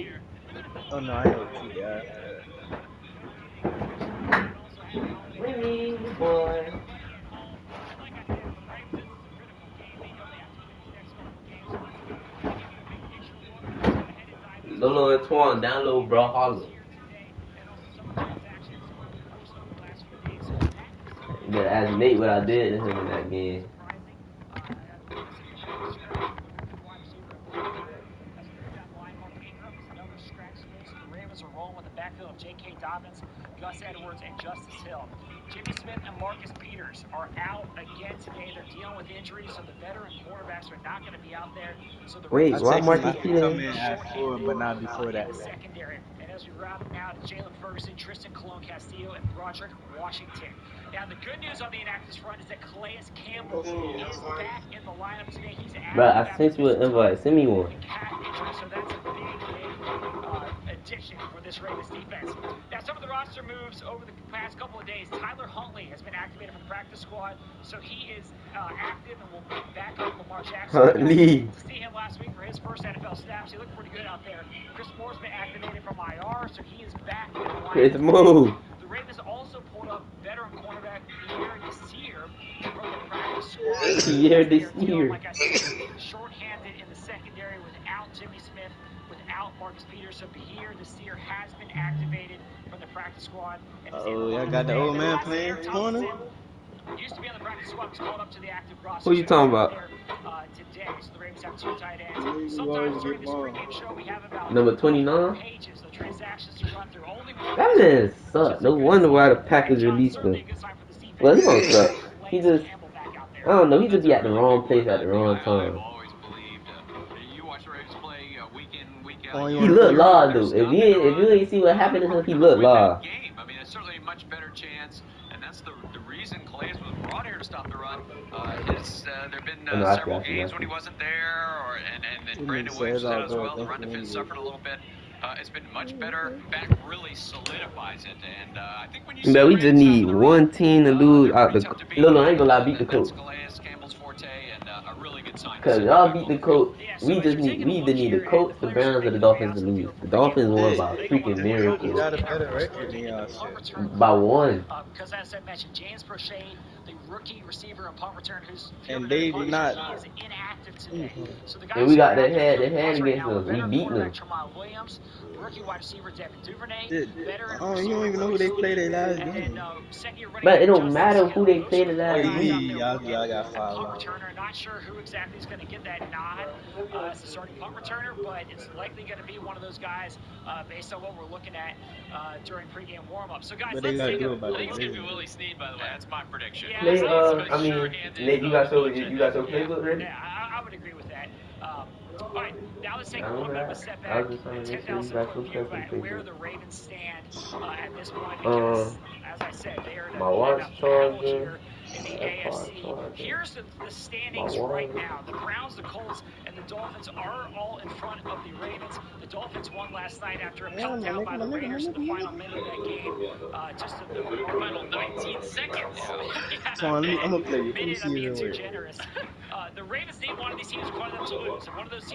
Speaker 2: Oh no, I ain't with T. Yeah.
Speaker 1: Winnie, boy. Lolo and Twan, download Brawlhalla. You better ask Nate what I did to him in that game. Wait,
Speaker 2: I
Speaker 1: why
Speaker 2: text him. I
Speaker 1: Marcus
Speaker 2: said come
Speaker 1: Peters?
Speaker 2: in at 4, but not before that.
Speaker 1: Bro, I sent you an invite. Send me one. Huntley. Chris Moore. Pierre Desir.
Speaker 2: Oh, y'all got the old man playing corner.
Speaker 1: Who you talking about?
Speaker 2: You always get more.
Speaker 1: Number 29? That man suck. No wonder why the Packers released him. Well, he don't suck. He just, I don't know, he just be at the wrong place at the wrong time.
Speaker 2: Oh, you
Speaker 1: He
Speaker 2: want to
Speaker 1: look
Speaker 2: play?
Speaker 1: live though. If you ain't see what happened to him, he look live. Oh no, I see.
Speaker 2: This nigga said it's all good. Thank you anyway.
Speaker 1: But we just need one team to lose out the. Lolo, I ain't gonna lie, beat the Colts. Cause y'all beat the Colts. We either need the Colts, the Browns, or the Dolphins to lose. The Dolphins won by a freaking
Speaker 2: The Colts
Speaker 1: miracle.
Speaker 2: got a better record than y'all shit.
Speaker 1: By one.
Speaker 2: And they not.
Speaker 1: And we got the head against us. We beating them.
Speaker 2: Shit. Oh, you don't even know who they played their last game.
Speaker 1: But it don't matter who they play the
Speaker 2: Oh,
Speaker 1: last week.
Speaker 2: y'all got 5 lost. But they gotta do it by the Ravens.
Speaker 1: Play I mean, Nate, you got your playbook ready? I know that. I was just trying to make sure you got your custom playbook. Um, my watch charger, AirPod charger, my wallet.
Speaker 2: Yeah, my nigga. So I'm gonna play you. Let me see if it works.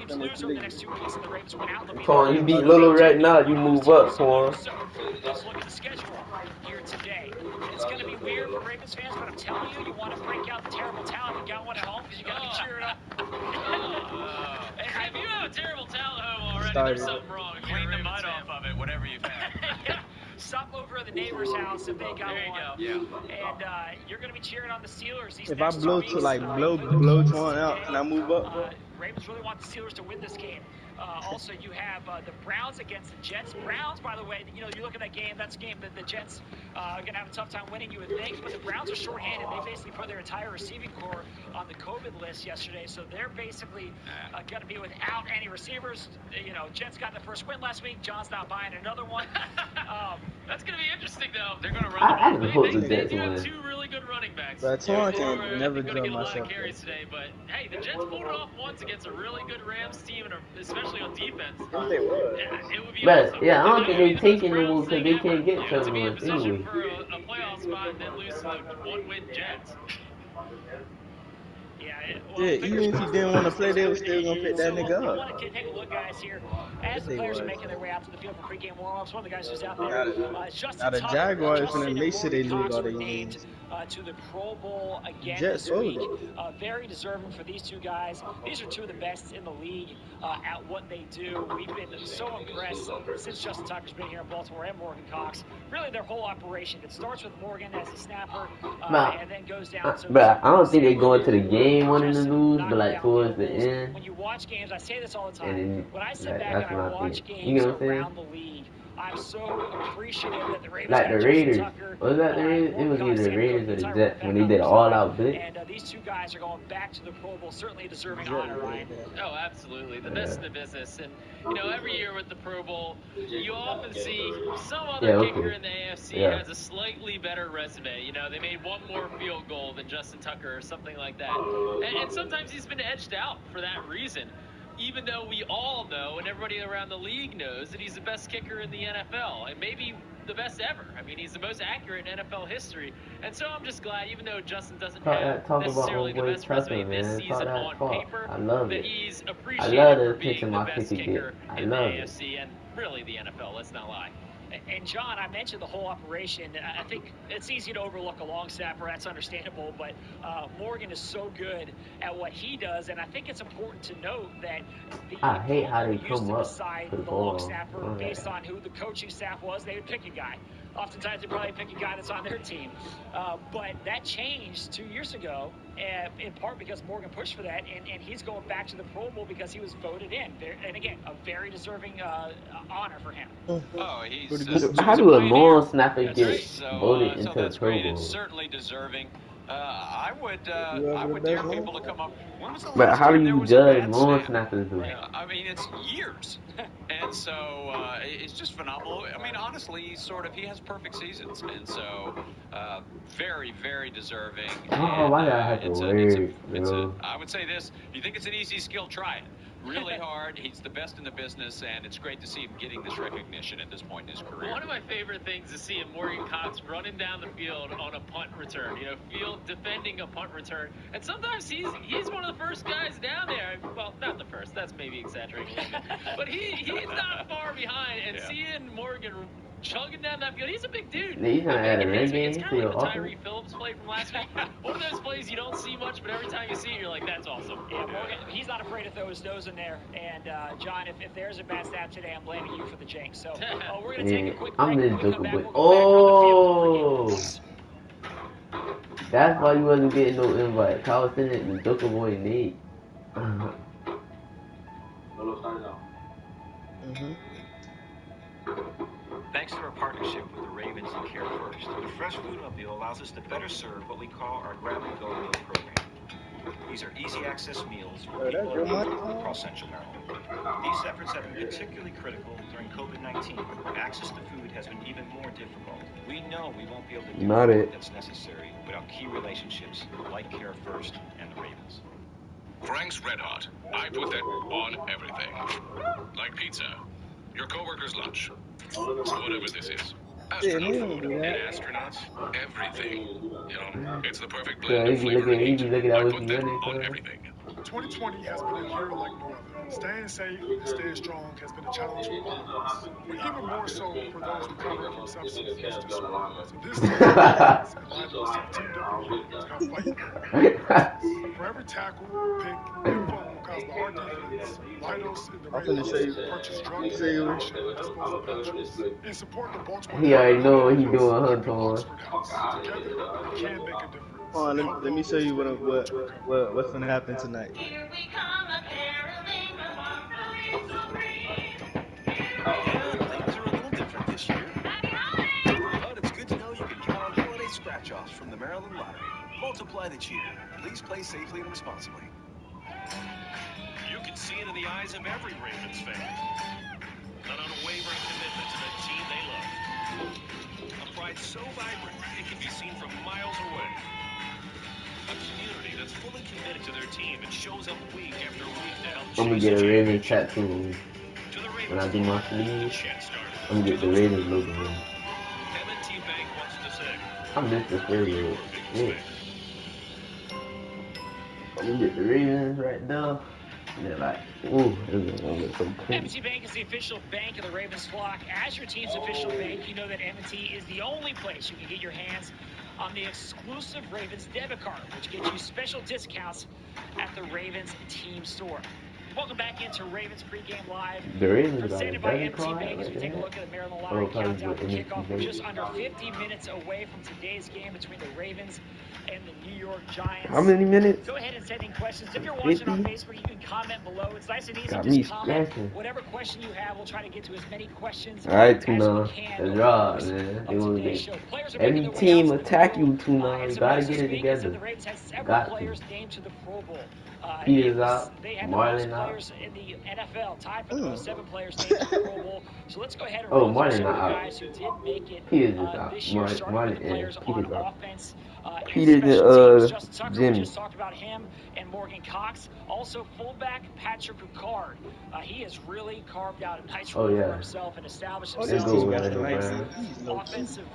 Speaker 2: Let me play you.
Speaker 1: Twan, you beat Lolo right now, you move up, Twan.
Speaker 2: Started. If I blow to like blow Twan out, can I move up?
Speaker 5: Also, you have the Browns against the Jets. Browns, by the way, you look at that game. That's a game that the Jets are going to have a tough time winning, you would think. But the Browns are shorthanded. They basically put their entire receiving core on the COVID list yesterday, so they're basically going to be without any receivers. Jets got the first win last week. John's not buying another one.
Speaker 6: That's going to be interesting, though. They're going to run
Speaker 1: I
Speaker 6: the
Speaker 1: just
Speaker 6: ball.
Speaker 1: hope the
Speaker 6: They
Speaker 1: Jets
Speaker 6: do have
Speaker 1: win.
Speaker 6: 2 really good running backs.
Speaker 2: But Torn can't
Speaker 6: I
Speaker 2: never
Speaker 6: think going to
Speaker 2: join
Speaker 6: get a lot of
Speaker 2: myself.
Speaker 6: carries today. But hey, the Jets pulled it off once against a really good Rams team, and especially on defense.
Speaker 2: They were.
Speaker 6: Yeah, it would be
Speaker 1: But
Speaker 6: awesome.
Speaker 1: yeah, I don't
Speaker 6: That
Speaker 1: think
Speaker 6: would
Speaker 1: they
Speaker 6: be the most
Speaker 1: taking no more
Speaker 6: Browns
Speaker 1: because
Speaker 6: thing
Speaker 1: they
Speaker 6: ever.
Speaker 1: can't get
Speaker 6: To
Speaker 1: Trevor
Speaker 6: be in
Speaker 1: Lawrence
Speaker 6: position
Speaker 1: anyway.
Speaker 6: for a playoff spot and then lose to the 1-win Jets.
Speaker 2: Yeah, even if he didn't want to play, they were still gonna pick that nigga
Speaker 5: I
Speaker 2: up.
Speaker 5: want to take a look, guys, here. As the
Speaker 2: They
Speaker 5: players are
Speaker 2: was.
Speaker 5: making their way out to the field for pregame warm-ups, one of the guys who's out there is Justin
Speaker 2: Now the
Speaker 5: Tucker.
Speaker 2: Jaguars
Speaker 5: Justin
Speaker 2: finna
Speaker 5: and
Speaker 2: make sure they
Speaker 5: Morgan
Speaker 2: lose
Speaker 5: Cox
Speaker 2: all
Speaker 5: were
Speaker 2: their
Speaker 5: named
Speaker 2: games.
Speaker 5: to the Pro Bowl again
Speaker 2: Jets
Speaker 5: this week.
Speaker 2: folded.
Speaker 5: Very deserving for these two guys. These are two of the best in the league at what they do. We've been so impressed since Justin Tucker's been here in Baltimore and Morgan Cox. Really, their whole operation. It starts with Morgan as the snapper and then goes down to
Speaker 1: But I don't think they go into the game wanting to lose, but like towards the end.
Speaker 5: When you watch games, I say this all the time.
Speaker 1: And then,
Speaker 5: When I sit
Speaker 1: like,
Speaker 5: back
Speaker 1: that's
Speaker 5: and
Speaker 1: what
Speaker 5: I
Speaker 1: I
Speaker 5: watch
Speaker 1: think.
Speaker 5: games
Speaker 1: You get what I'm saying?
Speaker 5: around the league, I'm so appreciative that the Ravens
Speaker 1: Like
Speaker 5: got
Speaker 1: the
Speaker 5: Justin
Speaker 1: Raiders.
Speaker 5: Tucker.
Speaker 1: Was that the Raiders? It was either the Raiders or the Jets when they did all-out blitz.
Speaker 5: And these two guys are going back to the Pro Bowl. Certainly a deserving honor, Ryan.
Speaker 6: Oh, absolutely. The best in the business. And, every year with the Pro Bowl, you often see some other kicker in the AFC has a slightly better resume. They made one more field goal than Justin Tucker or something like that. And sometimes he's been edged out for that reason. Even though we all know and everybody around the league knows that he's the best kicker in the NFL and maybe the best ever. I mean, he's the most accurate in NFL history. And so I'm just glad, even though Justin doesn't have necessarily the best resume this season on paper, that he's appreciated for being the best kicker in the AFC and really the NFL, let's not lie.
Speaker 5: And John, I mentioned the whole operation. I think it's easy to overlook a long snapper. That's understandable. But Morgan is so good at what he does, and I think it's important to note that
Speaker 1: I hate how they
Speaker 5: used
Speaker 1: come
Speaker 5: to
Speaker 1: up
Speaker 5: decide
Speaker 1: to the
Speaker 5: the long
Speaker 1: ball.
Speaker 5: snapper based on who the coaching staff was. They would pick a guy. Oftentimes, they probably pick a guy that's on their team. But that changed 2 years ago, in part because Morgan pushed for that, and he's going back to the Pro Bowl because he was voted in. And again, a very deserving honor for him.
Speaker 6: Oh, he's
Speaker 1: how do a long snapper get voted into the Pro Bowl?
Speaker 6: It's certainly deserving. I would dare people to come up. When was the
Speaker 1: But
Speaker 6: last
Speaker 1: how do
Speaker 6: time there
Speaker 1: you
Speaker 6: was a
Speaker 1: judge
Speaker 6: bad
Speaker 1: long
Speaker 6: snap?
Speaker 1: snappers?
Speaker 6: I mean, it's years, and so it's just phenomenal. I mean, honestly, he has perfect seasons, and so very, very deserving.
Speaker 1: Oh, why did I have to work, bro?
Speaker 6: I would say this: if you think it's an easy skill, try it. Really hard. He's the best in the business, and it's great to see him getting this recognition at this point in his career. One of my favorite things is seeing Morgan Cox running down the field on a punt return. Defending a punt return, and sometimes he's one of the first guys down there. Well, not the first. That's maybe exaggerating a little bit, but he's not far behind. And seeing Morgan chugging down that field, he's a big dude.
Speaker 1: He's gonna add a run game
Speaker 6: It's
Speaker 1: to
Speaker 6: kind of
Speaker 1: your
Speaker 6: like the
Speaker 1: offense.
Speaker 6: Tyree Phillips play from last week. One of those plays you don't see much, but every time you see it, you're like, that's awesome.
Speaker 5: Yeah, Morgan, he's not afraid to throw his nose in there. And, John, if there's a bad snap today, I'm blaming you for the jinx. So we're going to take a quick break.
Speaker 1: I'm the
Speaker 5: When we come
Speaker 1: Joker
Speaker 5: back,
Speaker 1: boy.
Speaker 5: we'll go back on the field.
Speaker 1: That's why you wasn't getting no invite. I was sending the Joker boy Nate.
Speaker 7: Lolo started out.
Speaker 8: Thanks to our partnership with the Ravens and Care First, the Fresh Food Mobile allows us to better serve what we call our grab-and-go meal program. These are easy access meals for people in need across Central Maryland. These efforts have been particularly critical during COVID-19, when access to food has been even more difficult. We know we won't be able to do the work that's necessary without key relationships like Care First and the Ravens.
Speaker 9: Frank's Red Hot. I put that on everything. Like pizza, your coworker's lunch, whatever this is. Astronaut food and astronauts, everything. It's the perfect blend of flavor and heat. I put that on everything.
Speaker 10: 2020 has been a year like no other. Staying safe and staying strong has been a challenge for all of us, but even more so for those recovering from substance use disorder. So this team has enlivened us have teamed up again to help fight that. For every tackle, pick, and fumble caused by our defense, Lidos and the Ravens purchased drug deactivation and disposal patrols and support the Baltimore.
Speaker 1: He already know what he doing, huh, Torn?
Speaker 10: Together, we can make a difference.
Speaker 2: Hold on, let me show you what's gonna happen tonight.
Speaker 8: Yeah, things are a little different this year. But it's good to know you can count on holiday scratch-offs from the Maryland Lottery. Multiply the cheer. Please play safely and responsibly.
Speaker 9: You can see it in the eyes of every Ravens fan. An unwavering commitment to the team they love. A pride so vibrant, it can be seen from miles away. A community that's fully committed to their team and shows up week after week to help
Speaker 1: I'm gonna
Speaker 9: chase
Speaker 1: get
Speaker 9: a
Speaker 1: a Ravens
Speaker 9: championship.
Speaker 1: tattoo
Speaker 9: To the
Speaker 1: when I
Speaker 9: Ravens
Speaker 1: do my
Speaker 9: club, the
Speaker 1: sleeve.
Speaker 9: chant started.
Speaker 1: I'm gonna get
Speaker 9: To
Speaker 1: the
Speaker 9: those
Speaker 1: Ravens
Speaker 9: around
Speaker 1: logo
Speaker 9: you,
Speaker 1: on.
Speaker 9: M&T Bank wants to say,
Speaker 1: I miss the
Speaker 9: you're
Speaker 1: favorite.
Speaker 9: a Ravens
Speaker 1: Yeah.
Speaker 9: fan.
Speaker 1: I'm gonna get the Ravens right there. And they're like, ooh, it's gonna look so clean.
Speaker 5: M&T Bank is the official bank of the Ravens flock. As your team's official bank, you know that M&T is the only place you can get your hands on the exclusive Ravens debit card, which gets you special discounts at the Ravens team store. Welcome back into Ravens pregame live.
Speaker 1: The Ravens got a
Speaker 5: Presented by
Speaker 1: debit
Speaker 5: M&T
Speaker 1: card
Speaker 5: Bank as
Speaker 1: like
Speaker 5: we take a
Speaker 1: that.
Speaker 5: look at the Maryland
Speaker 1: Oh,
Speaker 5: Lottery
Speaker 1: probably
Speaker 5: countdown
Speaker 1: with
Speaker 5: to
Speaker 1: M&T
Speaker 5: kickoff. We're
Speaker 1: Bank.
Speaker 5: just under 50 minutes away from today's game between the Ravens and the New York Giants.
Speaker 1: How many minutes?
Speaker 5: Go ahead and send in questions. If you're watching
Speaker 1: 50?
Speaker 5: on Facebook, you can comment below. It's nice and easy.
Speaker 1: Got
Speaker 5: Just
Speaker 1: me
Speaker 5: comment
Speaker 1: scratching.
Speaker 5: whatever question you have. We'll try to get to as many questions
Speaker 1: Alright,
Speaker 5: as we
Speaker 1: Tuna.
Speaker 5: can
Speaker 1: Let's
Speaker 5: over the
Speaker 1: rock,
Speaker 5: course
Speaker 1: man. They
Speaker 5: of
Speaker 1: wanna
Speaker 5: today's
Speaker 1: get
Speaker 5: show. Players are making
Speaker 1: every
Speaker 5: their way out
Speaker 1: team
Speaker 5: to the
Speaker 1: attack
Speaker 5: field.
Speaker 1: you, Tuna.
Speaker 5: And
Speaker 1: You
Speaker 5: some
Speaker 1: gotta
Speaker 5: news
Speaker 1: get
Speaker 5: this
Speaker 1: it
Speaker 5: week is that
Speaker 1: together.
Speaker 5: the Ravens had several
Speaker 1: Got to.
Speaker 5: players named to the Pro Bowl.
Speaker 1: Peter's out.
Speaker 5: They had the most
Speaker 1: Marlin out.
Speaker 5: players in the NFL, tied for the most, 7 players named to the Pro Bowl. So let's go ahead and
Speaker 1: Oh,
Speaker 5: run through
Speaker 1: Marlin
Speaker 5: some of
Speaker 1: not
Speaker 5: the
Speaker 1: out.
Speaker 5: guys who did make it
Speaker 1: Peter's is out.
Speaker 5: this year, starting with the players on
Speaker 1: Peter's out.
Speaker 5: offense and
Speaker 1: Peters
Speaker 5: special teams.
Speaker 1: and
Speaker 5: Justin Tucker, we
Speaker 1: Jimmy.
Speaker 5: just talked about him, and Morgan Cox. Also, fullback Patrick Ricard. He has really carved out a nice role for himself and established
Speaker 2: Oh, this
Speaker 5: himself as
Speaker 2: team
Speaker 5: one
Speaker 2: got
Speaker 5: of
Speaker 2: a
Speaker 5: the
Speaker 2: nice
Speaker 5: better
Speaker 2: East low key.
Speaker 5: offensive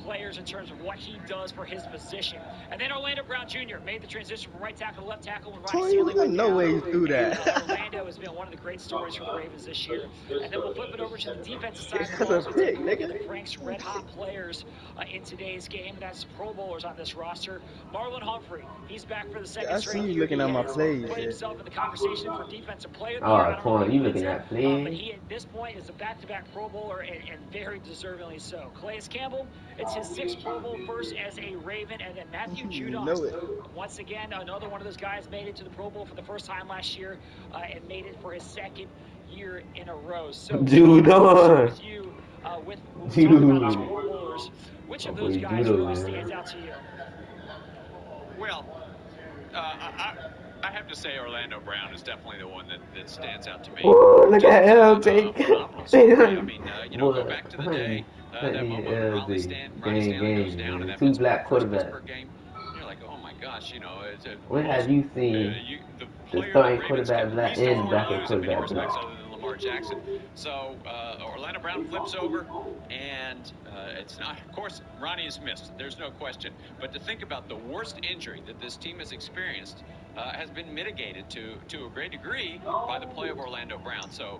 Speaker 5: players in terms of what he does for his position. And then Orlando Brown Jr. made the transition from right tackle to left tackle when Ronnie Stanley went
Speaker 2: No
Speaker 5: down.
Speaker 2: way he threw that.
Speaker 5: Orlando has been one of the great stories for the Ravens this year. And then we'll flip it over to the defensive side of the
Speaker 2: That's
Speaker 5: ball
Speaker 2: a
Speaker 5: as we take
Speaker 2: pick,
Speaker 5: a look at
Speaker 2: nigga.
Speaker 5: the Frank's red hot players in today's game. That's Pro Bowlers on this roster. Marlon Humphrey, he's back for the second
Speaker 2: I
Speaker 5: straight
Speaker 2: see you
Speaker 5: year.
Speaker 2: looking at my plays.
Speaker 5: Put himself in the conversation for Defensive Player of the Year.
Speaker 1: Oh,
Speaker 5: I don't know if
Speaker 1: Twan,
Speaker 5: he
Speaker 1: you
Speaker 5: wins
Speaker 1: looking
Speaker 5: it,
Speaker 1: at plays?
Speaker 5: but he at this point is a back-to-back Pro Bowler and very deservingly so. Calais Campbell, it's his 6th Pro Bowl, first as a Raven, and then Matthew Judon.
Speaker 2: Know it.
Speaker 5: Once again, another one of those guys made it to the Pro Bowl for the first time last year and made it for his 2nd year in a row. So,
Speaker 1: Judon.
Speaker 5: with you, with when we talk about these Pro Bowlers, which of those guys really stands out to you?
Speaker 6: Well, I have to say Orlando Brown is definitely the one that stands out to me.
Speaker 1: Oh, look at LJ.
Speaker 6: Phenomenal story. I mean, go back to the day, that
Speaker 1: honey,
Speaker 6: moment when Ronnie Stanley goes down in that
Speaker 1: 2 black quarterbacks.
Speaker 6: Pittsburgh game. You're like, oh my gosh, it's
Speaker 1: when have you seen the starting quarterback black and backup quarterback black?
Speaker 6: Other than Lamar Jackson. So Orlando Brown flips over, and it's not, of course, Ronnie is missed. There's no question. But to think about the worst injury that this team has experienced has been mitigated to a great degree by the play of Orlando Brown. So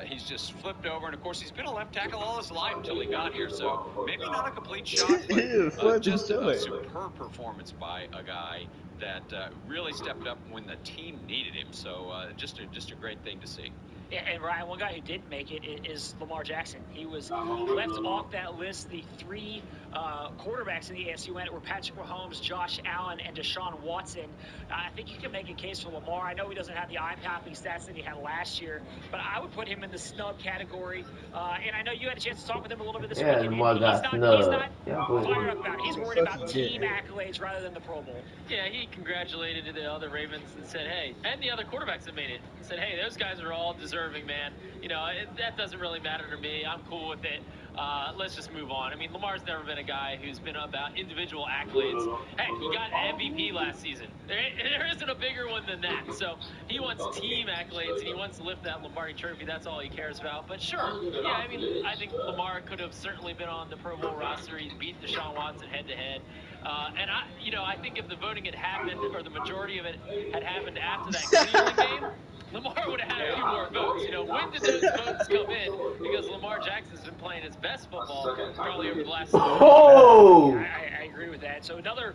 Speaker 6: he's just flipped over, and of course he's been a left tackle all his life until he got here. So maybe not a complete shock, but just a superb performance by a guy that really stepped up when the team needed him. So just a great thing to see.
Speaker 5: Yeah, and Ryan, one guy who did make it is Lamar Jackson. He was left off that list. The 3 quarterbacks in the AFC went were Patrick Mahomes, Josh Allen, and Deshaun Watson. I think you can make a case for Lamar. I know he doesn't have the eye-popping stats that he had last year, but I would put him in the snub category. And I know you had a chance to talk with him a little bit this week.
Speaker 1: Lamar got snubbed.
Speaker 5: He's not fired up about it. He's worried about team accolades rather than the Pro Bowl.
Speaker 6: Yeah, he congratulated the other Ravens and said, hey, and the other quarterbacks that made it. He said, hey, those guys are all deserving, man. That doesn't really matter to me. I'm cool with it. Let's just move on. I mean, Lamar's never been a guy who's been about individual accolades. Heck, he got an MVP last season. There isn't a bigger one than that. So he wants team accolades, and he wants to lift that Lombardi trophy. That's all he cares about. But sure, yeah, I mean, I think Lamar could have certainly been on the Pro Bowl roster. He beat Deshaun Watson head-to-head. And I think if the voting had happened, or the majority of it had happened after that Cleveland game, Lamar would have had a few more votes. When did those votes come in? Because Lamar Jackson's been playing his best football probably over the last 7 years.
Speaker 1: Oh!
Speaker 5: I agree with that. So another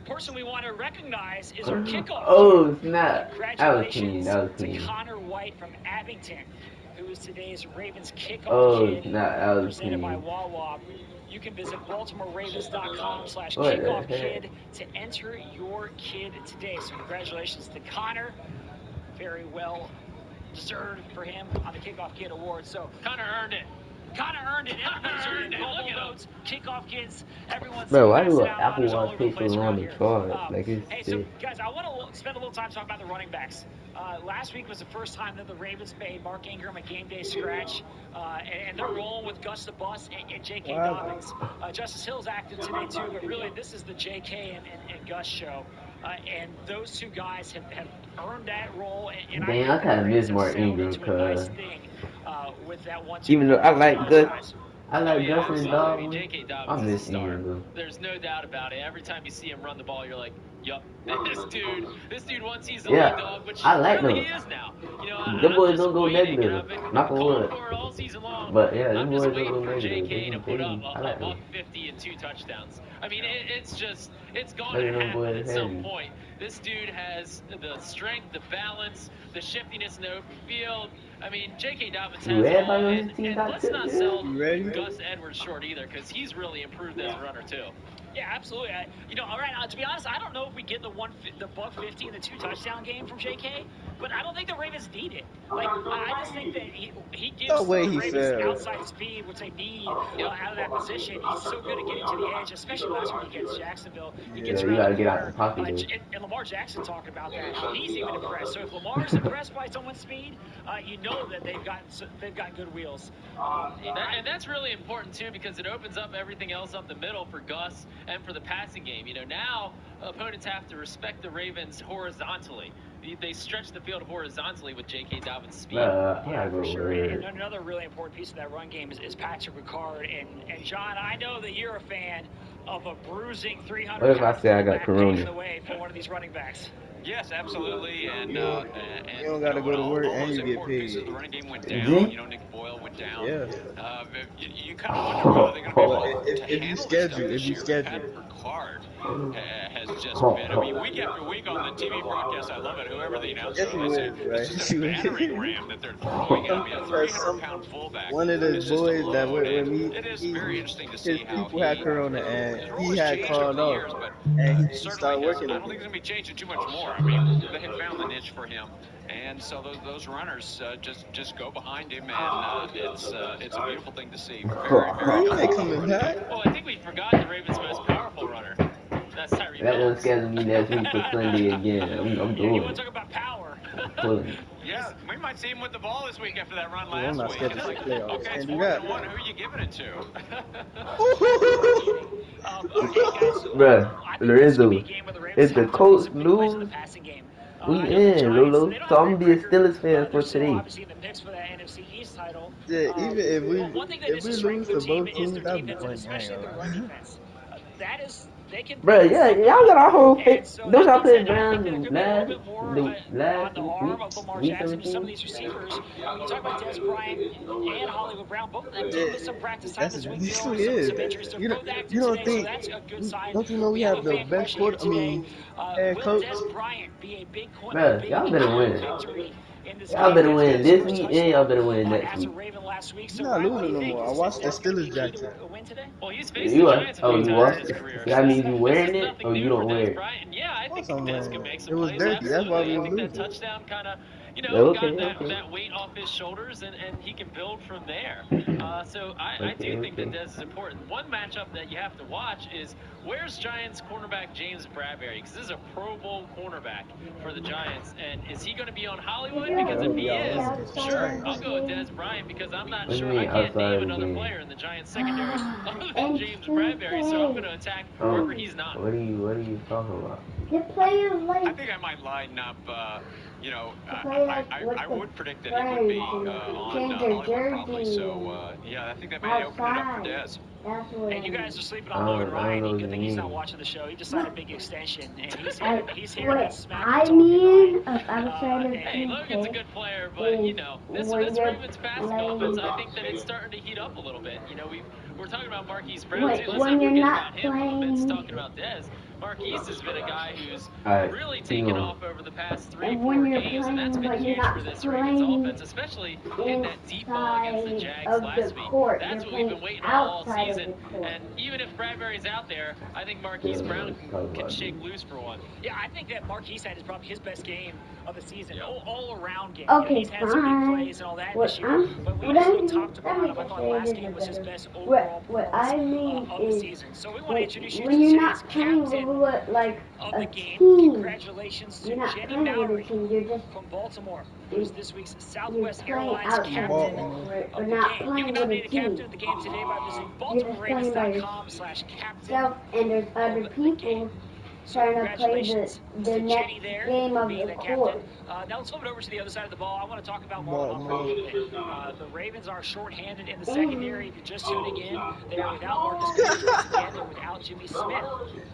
Speaker 5: person we want to recognize is our kickoff.
Speaker 1: Oh, snap.
Speaker 5: Congratulations to Connor White from Abington, who is today's Ravens kickoff kid, presented by Wawa. You can visit BaltimoreRavens.com/kickoff-kid to enter your kid today. So congratulations to Connor. Very well deserved for him on the Kickoff Kid Award. So
Speaker 6: kind of earned it.
Speaker 5: Everybody's earned it. Global votes, Kickoff Kids, everyone's
Speaker 1: Bro, why
Speaker 5: passing
Speaker 1: do
Speaker 5: out
Speaker 1: Apple
Speaker 5: honors all
Speaker 1: Watch
Speaker 5: over the
Speaker 1: take so
Speaker 5: place
Speaker 1: long
Speaker 5: around
Speaker 1: to
Speaker 5: here.
Speaker 1: charge? Like it's
Speaker 5: Hey, so
Speaker 1: shit.
Speaker 5: guys, I want to spend a little time talking about the running backs. Last week was the first time that the Ravens made Mark Ingram a game day scratch, and they're rolling with Gus the Bus and J.K. Dobbins. Justice Hill's active today too, but really this is the J.K. and Gus show. And those two guys have earned that role, and I
Speaker 1: Damn, I
Speaker 5: think that
Speaker 1: kind
Speaker 5: the
Speaker 1: of miss
Speaker 5: Ravens have
Speaker 1: Mark
Speaker 5: settled
Speaker 1: Ingram,
Speaker 5: into a nice
Speaker 1: cause
Speaker 5: thing with that 1-2
Speaker 1: even though I
Speaker 5: punch
Speaker 1: like
Speaker 5: with those
Speaker 1: Gus,
Speaker 5: guys.
Speaker 1: I like
Speaker 6: yeah,
Speaker 1: Gus and
Speaker 6: absolutely. I mean,
Speaker 1: Dobbins.
Speaker 6: J.K.
Speaker 1: I
Speaker 6: Dobbins is a
Speaker 1: miss
Speaker 6: star.
Speaker 1: Ingram though.
Speaker 6: There's no doubt about it. Every time you see him run the ball, you're like, yup, this dude once he's a lead
Speaker 1: Yeah,
Speaker 6: dog, which
Speaker 1: I like
Speaker 6: really
Speaker 1: them.
Speaker 6: he is now. You know,
Speaker 1: Them
Speaker 6: I'm
Speaker 1: boys
Speaker 6: just
Speaker 1: don't go
Speaker 6: waiting, and
Speaker 1: negative.
Speaker 6: I've been
Speaker 1: Knock on
Speaker 6: calling
Speaker 1: wood.
Speaker 6: for it all season long.
Speaker 1: But yeah, them
Speaker 6: I'm
Speaker 1: boys
Speaker 6: just
Speaker 1: don't go
Speaker 6: waiting for
Speaker 1: negative.
Speaker 6: J.K. to put up
Speaker 1: I
Speaker 6: a
Speaker 1: like them.
Speaker 6: buck 50 and 2 touchdowns. I mean, it's going
Speaker 1: Better
Speaker 6: to
Speaker 1: than them
Speaker 6: happen
Speaker 1: boys
Speaker 6: at some
Speaker 1: heavy.
Speaker 6: point. This dude has the strength, the balance, the shiftiness in the open field. I mean, J.K. Dobbins
Speaker 1: Do
Speaker 6: has it all,
Speaker 1: everybody on
Speaker 6: and
Speaker 1: his team got
Speaker 6: let's
Speaker 1: tips
Speaker 6: not
Speaker 1: here?
Speaker 6: sell Gus Edwards short either, because he's really improved as a runner too.
Speaker 5: Yeah, absolutely. All right. To be honest, I don't know if we get the buck 50 and the 2 touchdown game from J.K., but I don't think the Ravens need it. Like, I just think that he gives the Ravens outside speed, which they need out of that position. He's so good at getting to the edge, especially last week against Jacksonville. He gets
Speaker 1: Yeah, you
Speaker 5: around
Speaker 1: gotta
Speaker 5: the
Speaker 1: get out
Speaker 5: corner.
Speaker 1: the pocket though.
Speaker 5: And Lamar Jackson talked about that, how he's even impressed. So if Lamar's impressed by someone's speed, you know that they've got good wheels.
Speaker 6: And that's really important too, because it opens up everything else up the middle for Gus and for the passing game. You know, now opponents have to respect the Ravens horizontally. They stretch the field horizontally with J.K. Dobbins' speed.
Speaker 5: Yeah, for sure. And another really important piece of that run game is Patrick Ricard. And John, I know that you're a fan of a bruising 300
Speaker 1: What if I say I got corona?
Speaker 5: the way for one of these running backs.
Speaker 8: Yes, absolutely. And
Speaker 2: you don't got to go to work and you get paid.
Speaker 8: The running game went down. You know, Nick Boyle went down.
Speaker 2: Yeah.
Speaker 8: You kind of wonder whether they're going to be able to
Speaker 2: if you
Speaker 8: handle
Speaker 2: schedule,
Speaker 8: this
Speaker 2: if you
Speaker 8: year.
Speaker 2: schedule.
Speaker 8: Patrick Ricard has just been, I mean, week after week on the TV broadcast, I love it. Whoever the announcer is, it's just a battering ram that they're throwing at me. A 300-pound fullback.
Speaker 2: One of the boys that went with me,
Speaker 8: it is very interesting to see
Speaker 2: his
Speaker 8: how
Speaker 2: people had corona and he had called off, and he started working.
Speaker 8: I don't think it's going to be changing too much more. I mean, they have found the niche for him, and so those runners just go behind him, and it's a beautiful thing to see. Very, very
Speaker 2: He ain't coming back.
Speaker 6: Well, I think we forgot the Ravens' most powerful runner. That's Tyree.
Speaker 1: That doesn't schedule me next week for Sunday again. I'm doing
Speaker 5: You want
Speaker 1: it.
Speaker 5: to talk about power?
Speaker 1: Pulling.
Speaker 8: Yeah, we might see him with the ball this week after that run last week.
Speaker 2: It's like,
Speaker 8: okay, it's 4-1. Who are you giving it to?
Speaker 1: Bruh, Lorenzo, if the Colts lose, we in, Lolo. So I'm gonna be a Steelers fan for today.
Speaker 2: Yeah, even if we lose to both teams, that'd be funny.
Speaker 5: That is, they can.
Speaker 1: Bruh, yeah, y'all got our whole face. Don't y'all play Browns last week 17?
Speaker 5: Some of these receivers, you talk about Des Bryant and Hollywood Brown, both of them did miss some practice time this week.
Speaker 2: This is. You don't think?
Speaker 5: So that's a good sign.
Speaker 2: Don't you know we have the best head coach?
Speaker 5: Des Bryant be a big
Speaker 1: Bruh, y'all better win. Y'all better win this week and y'all better win next week.
Speaker 2: He's not losing no more. I watched the Steelers Jackson.
Speaker 6: Well, he's faced the Giants a few times in his career.
Speaker 1: That means you wearing it or you don't wear it?
Speaker 6: Yeah, I think Des can make some
Speaker 2: It was
Speaker 6: plays.
Speaker 2: dirty. That's why we
Speaker 6: I
Speaker 2: were
Speaker 6: think that
Speaker 2: losing.
Speaker 6: touchdown kind of, got that weight off his shoulders, and he can build from there. So I do think that Des is important. One matchup that you have to watch is where's Giants cornerback James Bradbury? Because this is a Pro Bowl cornerback for the Giants. And is he going to be on Hollywood? Because if he is, sure, I'll go with Des Bryant because I'm not sure. I can't name another player in the Giants secondary other than James Bradbury, so I'm going to attack wherever he's not.
Speaker 1: What are you talking about?
Speaker 3: The players like.
Speaker 8: I think I might line up. I would predict that he would be on Hollywood probably. So yeah, I think that may open it up for Des.
Speaker 5: And you guys are sleeping on Logan Ryan. Good thing he's not watching the show. He just signed a big extension, and he's here to smack.
Speaker 6: Hey, Logan's a good player, but this Ravens passing offense, I think that it's starting to heat up a little bit. We're talking about Marquise Brown too. Let's not forget about him a little bit. Talking about Dez. Marquise has been a guy who's
Speaker 1: Alright,
Speaker 6: really
Speaker 1: keep
Speaker 6: taken
Speaker 1: going.
Speaker 6: off over the past 3-4
Speaker 3: And when you're
Speaker 6: games, and that's
Speaker 3: playing,
Speaker 6: been
Speaker 3: but you're
Speaker 6: huge
Speaker 3: not
Speaker 6: for this Ravens
Speaker 3: playing
Speaker 6: offense, especially in that deep ball against the
Speaker 3: inside
Speaker 6: Jags
Speaker 3: of the
Speaker 6: last week.
Speaker 3: court. You're
Speaker 6: That's what we've
Speaker 3: playing
Speaker 6: been waiting on all
Speaker 3: outside of
Speaker 6: season,
Speaker 3: the court.
Speaker 6: and even if Bradbury's out there, I think Marquise
Speaker 1: Yeah,
Speaker 6: Brown
Speaker 1: let's talk
Speaker 6: can
Speaker 1: about
Speaker 6: shake
Speaker 1: this.
Speaker 6: loose for one.
Speaker 5: Yeah, I think that Marquise had is probably his best game of the season, all-around game.
Speaker 3: Okay,
Speaker 5: He's had some big
Speaker 3: fine.
Speaker 5: plays and all that
Speaker 3: What
Speaker 5: this year,
Speaker 3: I'm,
Speaker 5: but when you
Speaker 3: what
Speaker 5: just
Speaker 3: I
Speaker 5: look
Speaker 3: mean,
Speaker 5: top to
Speaker 3: let me
Speaker 5: bottom, I
Speaker 3: just
Speaker 5: thought
Speaker 3: say
Speaker 5: last
Speaker 3: it
Speaker 5: game
Speaker 3: is
Speaker 5: was his
Speaker 3: better.
Speaker 5: best overall
Speaker 3: What I
Speaker 5: performance
Speaker 3: mean
Speaker 5: of the
Speaker 3: is,
Speaker 5: season. So we want to introduce you
Speaker 3: when
Speaker 5: to
Speaker 3: you're
Speaker 5: today's
Speaker 3: not playing
Speaker 5: captain
Speaker 3: with like
Speaker 5: of
Speaker 3: a
Speaker 5: the game.
Speaker 3: team,
Speaker 5: Congratulations to
Speaker 3: you're not
Speaker 5: Jenny
Speaker 3: playing with a
Speaker 5: Mowry
Speaker 3: team. You're just
Speaker 5: from Baltimore, who is this week's
Speaker 3: you're
Speaker 5: Southwest
Speaker 3: playing
Speaker 5: Airlines
Speaker 3: outside of
Speaker 5: captain
Speaker 3: the court,
Speaker 5: of
Speaker 3: but
Speaker 5: the
Speaker 3: not
Speaker 5: game. You
Speaker 3: playing
Speaker 5: can
Speaker 3: with a
Speaker 5: nominate a captain
Speaker 3: team.
Speaker 5: of the game today by visiting
Speaker 3: You're just playing by
Speaker 5: BaltimoreRavens.com/captain
Speaker 3: yourself, and there's other
Speaker 5: of the game.
Speaker 3: people
Speaker 5: So
Speaker 3: trying to play
Speaker 5: congratulations
Speaker 3: the
Speaker 5: to
Speaker 3: next
Speaker 5: Jenny there
Speaker 3: game
Speaker 5: for
Speaker 3: of
Speaker 5: being
Speaker 3: the
Speaker 5: the captain.
Speaker 3: court.
Speaker 5: Now let's flip it over to the other side of the ball. I want to talk about Marlon Humphrey a little bit. The Ravens are shorthanded in the secondary. If you're just tuning in, they are without Marcus Peters once again. They're without Jimmy Smith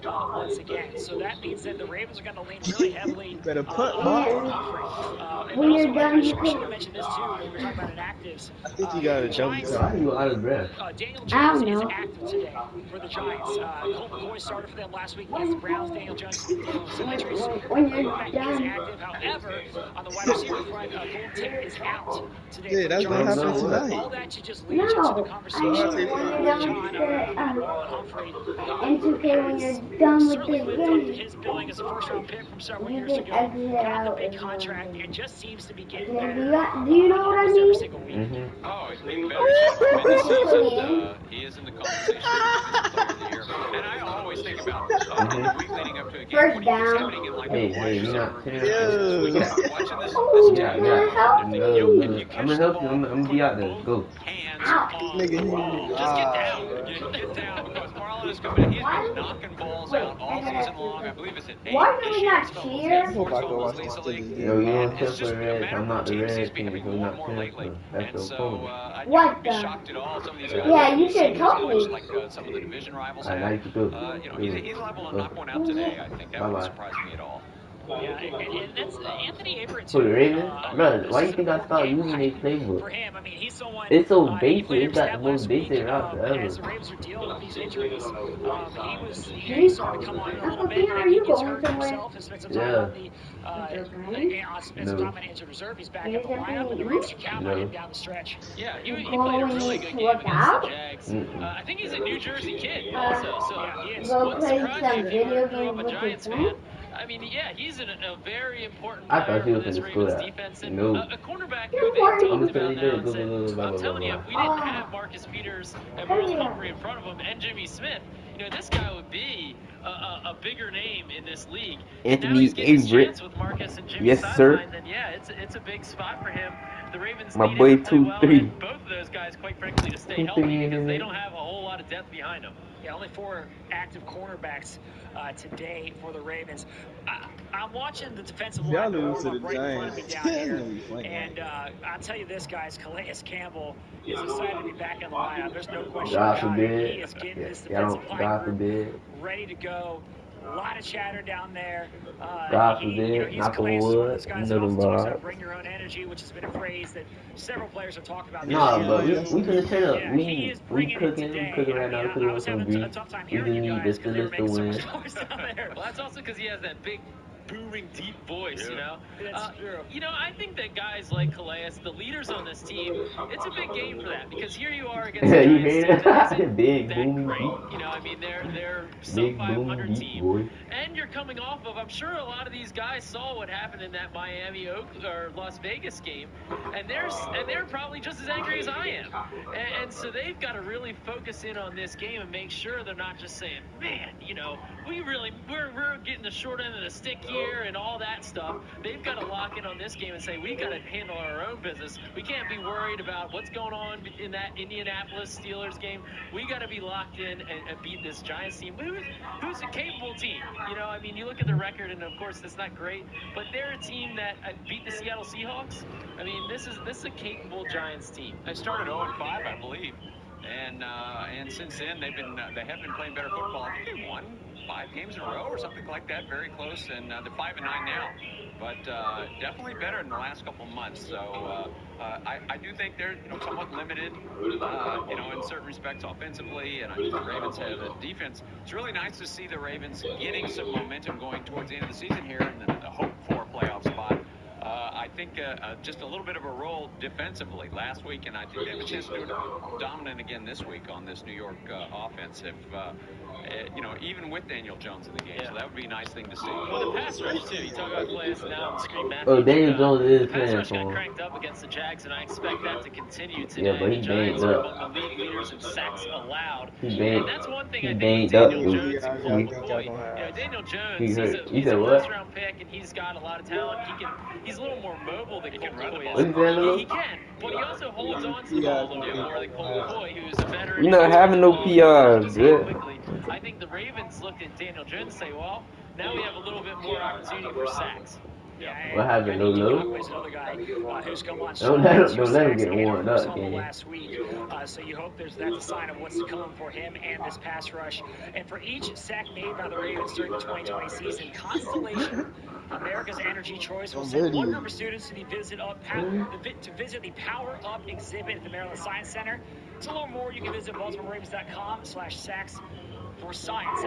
Speaker 5: once again. So that means that the Ravens are going to lean really heavily
Speaker 2: Better punt,
Speaker 5: on
Speaker 2: Mark.
Speaker 5: Marlon Humphrey.
Speaker 3: When
Speaker 5: Also,
Speaker 3: you're done, you
Speaker 5: we should
Speaker 3: can.
Speaker 5: have mentioned this too when we were talking about inactives.
Speaker 2: I think you got
Speaker 5: The
Speaker 2: a double
Speaker 5: Giants.
Speaker 1: Why are
Speaker 2: time.
Speaker 1: you out of breath?
Speaker 5: Daniel
Speaker 3: I
Speaker 5: Jones
Speaker 3: don't
Speaker 5: is
Speaker 3: know.
Speaker 5: active today for the Giants. Colt McCoy started for them last week against the Browns. Daniel Jones dealing with some injuries.
Speaker 3: When you're
Speaker 5: Quarterback is
Speaker 3: done.
Speaker 5: active. However, on the wide receiver front, Golden Tate is out today
Speaker 2: Yeah,
Speaker 5: for the
Speaker 2: that's gonna
Speaker 5: Giants.
Speaker 2: happen
Speaker 1: No, what?
Speaker 2: tonight.
Speaker 5: All that should just lead you to the
Speaker 3: No, I
Speaker 5: conversation,
Speaker 3: mean when you're done with
Speaker 5: John,
Speaker 3: the
Speaker 5: about Marlon Humphrey.
Speaker 3: and 2K when
Speaker 5: Has
Speaker 3: you're done with
Speaker 5: certainly
Speaker 3: this
Speaker 5: lived up to
Speaker 3: game,
Speaker 5: his billing as a first-round pick from several
Speaker 3: you
Speaker 5: years
Speaker 3: can
Speaker 5: ago.
Speaker 3: exit
Speaker 5: Got the
Speaker 3: out
Speaker 5: big
Speaker 3: as well.
Speaker 5: contract and just seems to be getting
Speaker 3: Okay,
Speaker 5: better.
Speaker 3: do you know what I
Speaker 5: Almost every
Speaker 3: mean?
Speaker 5: single week.
Speaker 1: Mm-hmm.
Speaker 9: Oh, he's getting better each and every
Speaker 3: Put your
Speaker 9: season.
Speaker 3: foot in.
Speaker 9: He is in the conversation for Defensive Player of the Year. And I always think about in the week leading up to a game
Speaker 3: First
Speaker 9: when he keeps
Speaker 3: down.
Speaker 9: happening in like
Speaker 1: Hey,
Speaker 9: a
Speaker 1: hey,
Speaker 9: wide
Speaker 1: you're
Speaker 9: receiver
Speaker 1: not
Speaker 9: review.
Speaker 1: sitting
Speaker 9: And
Speaker 1: up.
Speaker 9: this week,
Speaker 2: Yeah.
Speaker 9: after watching this
Speaker 3: Oh,
Speaker 1: Yeah,
Speaker 9: tape,
Speaker 1: yeah.
Speaker 3: help
Speaker 9: I'm
Speaker 3: me.
Speaker 9: thinking, yo, if you
Speaker 1: I'm
Speaker 9: catch
Speaker 1: gonna
Speaker 9: the
Speaker 1: help you.
Speaker 9: ball,
Speaker 1: I'm gonna
Speaker 9: put
Speaker 1: be out there.
Speaker 9: both
Speaker 1: Go.
Speaker 9: hands
Speaker 3: Ow.
Speaker 9: on
Speaker 2: Nigga,
Speaker 9: the
Speaker 2: he
Speaker 9: ball.
Speaker 6: Just get
Speaker 2: ah,
Speaker 6: down.
Speaker 2: bro.
Speaker 9: Get down because Marlon is coming. He's
Speaker 3: Why?
Speaker 9: been knocking balls
Speaker 3: Wait,
Speaker 9: out all
Speaker 3: I gotta
Speaker 9: season long. I
Speaker 3: ask you
Speaker 9: believe it's at
Speaker 3: Why do
Speaker 9: this
Speaker 3: we
Speaker 9: year.
Speaker 3: not
Speaker 9: He's fumbled
Speaker 3: cheer?
Speaker 2: I
Speaker 9: eight
Speaker 2: hope
Speaker 9: forced
Speaker 2: I can
Speaker 9: fumbles
Speaker 2: watch this
Speaker 9: league.
Speaker 2: Steelers
Speaker 1: Yo,
Speaker 2: game
Speaker 1: you
Speaker 2: live.
Speaker 1: don't
Speaker 9: And
Speaker 1: cheer
Speaker 9: it's
Speaker 1: for
Speaker 9: just
Speaker 1: the
Speaker 9: a
Speaker 1: Reds.
Speaker 9: matter
Speaker 1: I'm
Speaker 9: of
Speaker 1: not
Speaker 9: what
Speaker 1: the
Speaker 9: team
Speaker 1: Red
Speaker 9: seems to be
Speaker 1: team, so
Speaker 9: hitting
Speaker 1: you're
Speaker 9: more
Speaker 1: not
Speaker 9: and more
Speaker 1: cheering
Speaker 9: lately.
Speaker 1: for. That's
Speaker 9: And
Speaker 1: your
Speaker 9: so
Speaker 1: opponent.
Speaker 9: I
Speaker 3: What
Speaker 9: wouldn't be
Speaker 3: the?
Speaker 9: shocked at all if some of these guys
Speaker 3: Yeah,
Speaker 9: have
Speaker 3: you
Speaker 9: the
Speaker 3: should
Speaker 9: same
Speaker 3: help
Speaker 9: Steelers
Speaker 3: me.
Speaker 9: like some of the division rivals
Speaker 1: Alright, now
Speaker 9: have.
Speaker 1: you can go.
Speaker 9: He's liable to knock one out today. I think that
Speaker 1: Bye-bye.
Speaker 9: wouldn't surprise me at all.
Speaker 5: Yeah, and that's Anthony Averett
Speaker 1: For
Speaker 5: too.
Speaker 1: the Ravens?
Speaker 5: This
Speaker 1: Bro, why
Speaker 5: is
Speaker 1: you
Speaker 5: an
Speaker 1: think I
Speaker 5: important
Speaker 1: stopped
Speaker 5: game,
Speaker 1: using their
Speaker 5: right?
Speaker 1: playbook?
Speaker 5: For him, I mean, he's someone.
Speaker 1: It's so
Speaker 5: He
Speaker 1: basic.
Speaker 5: played
Speaker 1: It's
Speaker 5: every
Speaker 1: got the
Speaker 5: snap
Speaker 1: most
Speaker 5: last week
Speaker 1: basic route
Speaker 5: as
Speaker 1: ever.
Speaker 5: the Ravens are dealing with these injuries. He
Speaker 3: See?
Speaker 5: started to come on in a little
Speaker 3: Uncle
Speaker 5: bit,
Speaker 3: Peter,
Speaker 5: and
Speaker 3: are
Speaker 5: then he
Speaker 3: you
Speaker 5: gets
Speaker 3: going
Speaker 5: hurt
Speaker 3: somewhere?
Speaker 5: himself and spent some time
Speaker 1: Yeah.
Speaker 5: on the spent some
Speaker 1: No.
Speaker 5: time on injured reserve. He's back
Speaker 3: Is
Speaker 5: in the
Speaker 3: there
Speaker 5: lineup, and the
Speaker 3: something to
Speaker 5: Ravens
Speaker 3: eat?
Speaker 5: can count on
Speaker 1: No.
Speaker 5: him down the stretch.
Speaker 6: Yeah, he
Speaker 3: You
Speaker 6: played a
Speaker 3: going
Speaker 6: really
Speaker 3: to
Speaker 6: good game
Speaker 3: work
Speaker 6: against the
Speaker 3: out?
Speaker 6: Jags.
Speaker 1: Mm-mm.
Speaker 6: I think he's a New Jersey kid also, so
Speaker 5: Yeah, he is.
Speaker 3: Go
Speaker 6: wouldn't
Speaker 3: play
Speaker 6: surprise
Speaker 3: some
Speaker 6: me if he
Speaker 3: video
Speaker 6: grew up
Speaker 3: games
Speaker 6: a
Speaker 3: with your
Speaker 6: Giants
Speaker 3: friends?
Speaker 6: fan. I mean, yeah, he's a very important
Speaker 1: I thought
Speaker 6: player
Speaker 1: she
Speaker 6: for
Speaker 1: was
Speaker 6: this
Speaker 1: finna score
Speaker 6: Ravens
Speaker 1: that.
Speaker 6: defense, and
Speaker 1: No.
Speaker 6: a cornerback who
Speaker 3: Don't
Speaker 6: they've
Speaker 3: worry.
Speaker 1: I'm
Speaker 6: talked
Speaker 1: just
Speaker 6: about
Speaker 1: gonna
Speaker 6: now
Speaker 1: do
Speaker 6: and said,
Speaker 1: blah,
Speaker 6: I'm
Speaker 1: blah, blah,
Speaker 6: telling you,
Speaker 1: blah.
Speaker 6: if we didn't have Marcus Peters and Marlon Humphrey in front of him and Jimmy Smith, this guy would be a bigger name in this league. And now
Speaker 1: Anthony
Speaker 6: he's getting his
Speaker 1: Averett.
Speaker 6: chance with Marcus and Jimmy
Speaker 1: Yes, sir.
Speaker 6: sidelined, then yeah, it's a big spot for him. The Ravens
Speaker 1: My
Speaker 6: need him
Speaker 1: boy
Speaker 6: to play well,
Speaker 1: 2-3.
Speaker 6: and both of those guys, quite frankly, to stay
Speaker 1: 2-3
Speaker 6: healthy
Speaker 1: in
Speaker 6: because they
Speaker 1: it.
Speaker 6: don't have a whole lot of depth behind them.
Speaker 5: Yeah, only 4 active cornerbacks today for the Ravens. I'm watching the defensive
Speaker 2: If y'all
Speaker 5: line
Speaker 2: lose
Speaker 5: warm
Speaker 2: to
Speaker 5: up
Speaker 2: the
Speaker 5: right in front of me
Speaker 2: Giants,
Speaker 5: down
Speaker 2: it's
Speaker 5: here.
Speaker 2: gonna be funny.
Speaker 5: And I'll tell you this, guys, Calais Campbell is excited to be back in the lineup. There's no question
Speaker 1: God
Speaker 5: about it.
Speaker 1: forbid.
Speaker 5: He is getting this
Speaker 1: Y'all
Speaker 5: defensive
Speaker 1: don't.
Speaker 5: line
Speaker 1: God
Speaker 5: group
Speaker 1: forbid.
Speaker 5: ready to go. A lot of chatter down there.
Speaker 1: God forbid.
Speaker 5: He's
Speaker 1: Knock on
Speaker 5: Calais is one of
Speaker 1: wood.
Speaker 5: those
Speaker 1: You
Speaker 5: guys
Speaker 1: know
Speaker 5: that
Speaker 1: them
Speaker 5: often talks about
Speaker 1: vibes.
Speaker 5: bring your own energy, which has been a phrase that several players have talked about this
Speaker 2: Yeah,
Speaker 1: Nah,
Speaker 5: year.
Speaker 1: but we
Speaker 2: that's
Speaker 1: finna turn up.
Speaker 5: Yeah, he is
Speaker 1: We
Speaker 5: bringing it
Speaker 1: cooking. We
Speaker 5: today.
Speaker 1: cooking
Speaker 5: I
Speaker 1: right
Speaker 5: mean,
Speaker 1: now. We cooking
Speaker 5: I
Speaker 1: on
Speaker 5: was
Speaker 1: some
Speaker 5: having a
Speaker 1: grease.
Speaker 5: tough time
Speaker 1: We
Speaker 5: hearing
Speaker 1: just
Speaker 5: you
Speaker 1: need the
Speaker 5: guys because they were
Speaker 1: Steelers to
Speaker 5: making so
Speaker 1: win.
Speaker 5: much noise down there.
Speaker 6: Well, that's also because he has that big, booming, deep voice, you know?
Speaker 5: That's true.
Speaker 6: I think that guys like Calais, the leaders on this team, it's a big game for that because here you are against a
Speaker 1: You
Speaker 6: Giants
Speaker 1: hear
Speaker 6: team that
Speaker 1: that?
Speaker 6: isn't
Speaker 1: Big
Speaker 6: that
Speaker 1: booming
Speaker 6: great.
Speaker 1: deep.
Speaker 6: They're sub
Speaker 1: Big booming
Speaker 6: 500
Speaker 1: deep
Speaker 6: team,
Speaker 1: voice.
Speaker 6: and you're coming off of, I'm sure a lot of these guys saw what happened in that Miami or Las Vegas game, and they're probably just as angry as I am. And so they've got to really focus in on this game and make sure they're not just saying, man, we're getting the short end of the stick here and all that stuff. They've got to lock in on this game and say, we've got to handle our own business. We can't be worried about what's going on in that Indianapolis Steelers game. We got to be locked in and beat this Giants team, who's a capable team. You look at the record, and of course, that's not great, but they're a team that beat the Seattle Seahawks. This is a capable Giants team.
Speaker 9: They started 0-5, I believe. And since then, they have been playing better football. I think they won
Speaker 7: 5 games in a row or something like that, very close, and they're 5-9 now. But definitely better in the last couple of months. So I do think they're somewhat limited, in certain respects offensively, and I think the Ravens have a defense. It's really nice to see the Ravens getting some momentum going towards the end of the season here and the hope for a playoff spot. I think just a little bit of a roll defensively last week, and I think they have a chance to do it dominant again this week on this New York offense. If even with Daniel Jones in the game, so that would be a nice thing to see.
Speaker 6: Well, the pass rush too. You talk about players now on the screen.
Speaker 1: Oh,
Speaker 6: Matthew,
Speaker 1: Daniel Jones is
Speaker 6: the pass
Speaker 1: playing
Speaker 6: rush
Speaker 1: for
Speaker 6: got
Speaker 1: him.
Speaker 6: cranked up against the Jags, and I expect that to continue today.
Speaker 1: Yeah, but he
Speaker 6: The Giants
Speaker 1: banged
Speaker 6: are
Speaker 1: up.
Speaker 6: among the league leaders in sacks allowed,
Speaker 1: And
Speaker 6: that's one thing I
Speaker 1: he
Speaker 6: think with
Speaker 1: banged up,
Speaker 6: Daniel
Speaker 1: dude.
Speaker 6: Jones and Colt McCoy. Daniel Jones,
Speaker 1: He hurt.
Speaker 6: he's
Speaker 1: said
Speaker 6: a
Speaker 1: what?
Speaker 6: first-round pick, and he's got a lot of talent. He's a little more mobile than Colt McCoy
Speaker 1: What
Speaker 6: is.
Speaker 1: you saying, Lolo?
Speaker 6: He can, but he also holds on to the ball a little bit more than Colt McCoy, who's a veteran.
Speaker 1: You not having no PRs, good.
Speaker 6: Quickly. I think the Ravens looked at Daniel Jones and say, well, now we have a little bit more opportunity for sacks.
Speaker 5: Yeah,
Speaker 1: What happened, Lolo?
Speaker 5: is another guy who's come on
Speaker 1: Don't let him get warmed up, gang.
Speaker 5: last week. So you hope that's a sign of what's to come for him and this pass rush. And for each sack made by the Ravens during the 2020 season, Constellation, America's energy choice, will send one group of students to visit the Power Up exhibit at the Maryland Science Center. To learn more, you can visit BaltimoreRavens.com/sacks for science.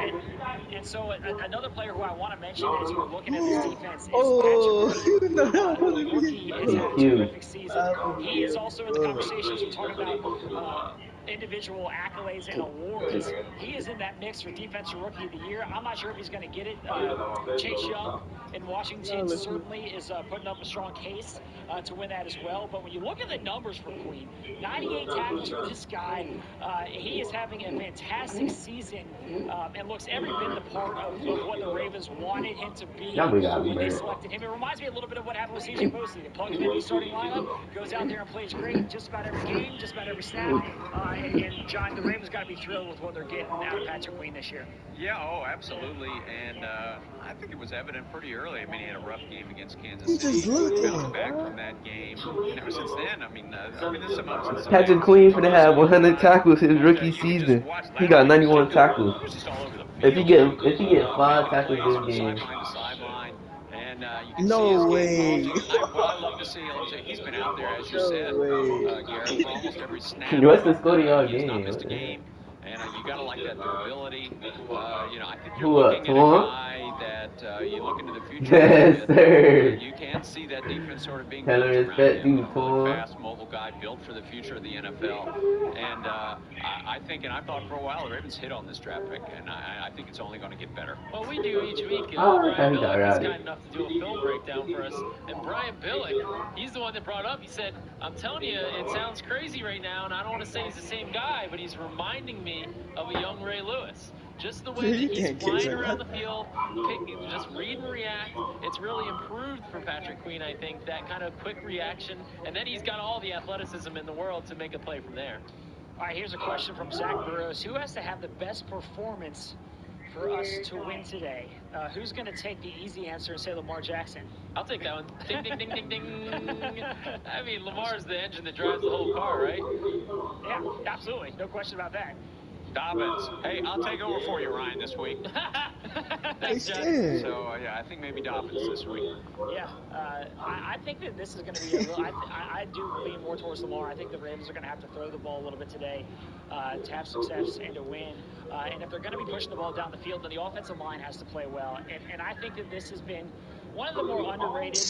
Speaker 5: And so another player who I want to mention as we're looking at this defense is Patrick Queen. Rookie has had a terrific season. He is also in the conversations. We're talking about individual accolades and awards. He is in that mix for Defensive Rookie of the Year. I'm not sure if he's going to get it. Chase Young in Washington certainly is putting up a strong case to win that as well. But when you look at the numbers for Queen, 98 tackles for this guy. He is having a fantastic season and looks every bit the part of what the Ravens wanted him to be when they selected him. It reminds me a little bit of what happened with C.J. Mosley. They plugged him into the starting lineup, goes out there and plays great just about every game, just about every snap. And John, the Ravens got to be thrilled with what they're getting out of Patrick Queen this year.
Speaker 7: Yeah, absolutely. And I think it was evident pretty early. I mean, he had a rough game against Kansas City. Bounced back from that game. And ever since then, there's some ups and some
Speaker 1: Patrick Queen for to have 100 tackles his rookie season. He got 91 tackles. If he get 5 tackles this game.
Speaker 7: And you can see his game evolving. What I love to see, he's been out there, as you said, Garrett, for almost every snap.
Speaker 1: What's the score of your
Speaker 7: He's not
Speaker 1: game?
Speaker 7: missed a game. And you got to like that durability. I think you're
Speaker 1: Who up,
Speaker 7: looking at a
Speaker 1: Torn?
Speaker 7: guy that you look into the future.
Speaker 1: Yes, sir.
Speaker 7: You can see that defense sort of being
Speaker 1: Tell
Speaker 7: built
Speaker 1: him
Speaker 7: around
Speaker 1: respect
Speaker 7: him.
Speaker 1: you, Torn.
Speaker 7: Fast, mobile guy built for the future of the NFL. And I think, and I thought for a while, the Ravens hit on this draft pick, and I think it's only going to get better.
Speaker 6: Well, we do each week.
Speaker 1: he
Speaker 6: Brian
Speaker 1: got
Speaker 6: Billick is
Speaker 1: routed.
Speaker 6: kind enough to do a film breakdown for us. And Brian Billick, he's the one that brought up. He said, I'm telling you, it sounds crazy right now, and I don't want to say he's the same guy, but he's reminding me of a young Ray Lewis. Just the way that he's flying around the field, just read and react. It's really improved for Patrick Queen, I think, that kind of quick reaction. And then he's got all the athleticism in the world to make a play from there.
Speaker 5: All right, here's a question from Zach Burrows. Who has to have the best performance for us to win today? Who's going to take the easy answer and say Lamar Jackson?
Speaker 6: I'll take that one. Ding, ding, ding, ding, ding. I mean, Lamar's the engine that drives the whole car, right?
Speaker 5: Yeah, absolutely. No question about that.
Speaker 7: Dobbins. Hey, I'll take over for you, Ryan, this week.
Speaker 6: Thanks, John.
Speaker 7: So, I think maybe Dobbins this week.
Speaker 5: Yeah, I think that this is going to be a real... I do lean more towards Lamar. I think the Ravens are going to have to throw the ball a little bit today to have success and to win. And if they're going to be pushing the ball down the field, then the offensive line has to play well. And I think that this has been one of the more underrated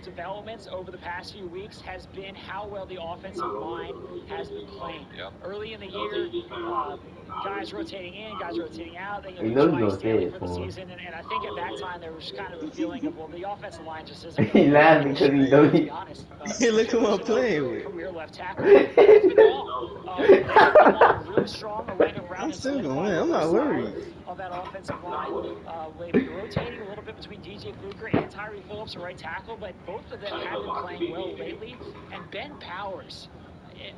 Speaker 5: developments over the past few weeks has been how well the offensive line has been playing.
Speaker 7: Yep.
Speaker 5: Early in the year, guys rotating in, guys rotating out. They
Speaker 1: You know he's gonna say it
Speaker 5: for
Speaker 1: for
Speaker 5: the
Speaker 1: him.
Speaker 5: season, and I think at that time there was kind of a feeling of, well, the offensive line just isn't.
Speaker 1: He laughing because he knows he.
Speaker 2: Hey, look who I'm playing with.
Speaker 5: Career left tackle. It's been wrong. They've come on really strong. Orlando Brown
Speaker 2: I'm
Speaker 5: is
Speaker 2: still gonna win. I'm not worried.
Speaker 5: of that offensive line. They've been rotating a little bit between DJ Fluker and Tyree Phillips, a right tackle, but both of them have been playing well lately. And Ben Powers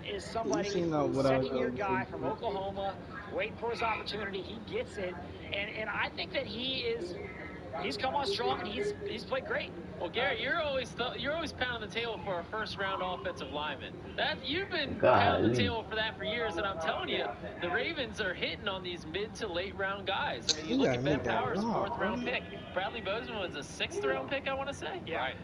Speaker 5: is somebody, second-year guy from Oklahoma, waiting for his opportunity. He gets it, and I think that he's come on strong and he's played great.
Speaker 6: Well, Gary, you're always pounding the table for a first-round offensive lineman. You've been pounding the table for that for years, and I'm telling you, the Ravens are hitting on these mid to late round guys. I mean, you look at Ben Powers, 4th-round pick. Bradley Bozeman was a 6th-round pick, I want to say.
Speaker 5: Yeah.
Speaker 6: Right.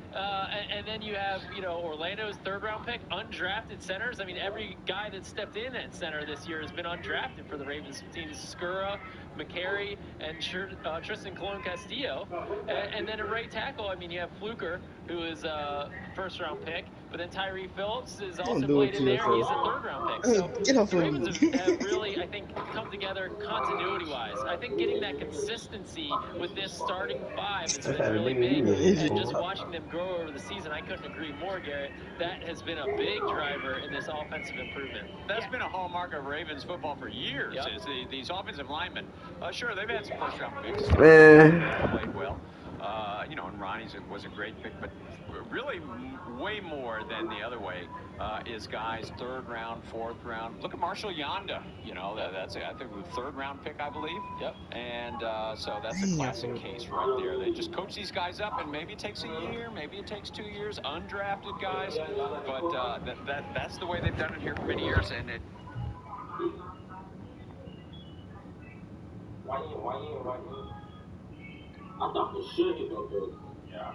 Speaker 6: And then you have, Orlando's 3rd-round pick, undrafted centers. I mean, every guy that stepped in at center this year has been undrafted for the Ravens teams. Skura, McCary, and Tristan Colon Castillo. And then at right tackle, I mean, you have Fluker, who is a 1st-round pick, but then Tyree Phillips is also played in there. He's a 3rd-round pick. So the Ravens have really, I think, come together continuity-wise. I think getting that consistency with this starting 5 has been really big. And just watching them grow over the season, I couldn't agree more, Garrett. That has been a big driver in this offensive improvement.
Speaker 7: That's been a hallmark of Ravens football for years. Yep. Is these offensive linemen. Sure, they've had some first-round picks. Played well. And Ronnie's was a great pick, but really way more than the other way is guys 3rd round, 4th round. Look at Marshall Yonda. That's I think a 3rd round pick, I believe.
Speaker 6: Yep.
Speaker 7: And so that's a classic case right there. They just coach these guys up, and maybe it takes a year, maybe it takes 2 years. Undrafted guys, but that's the way they've done it here for many years, and it.
Speaker 11: I thought for sure he gonna do it. Yeah.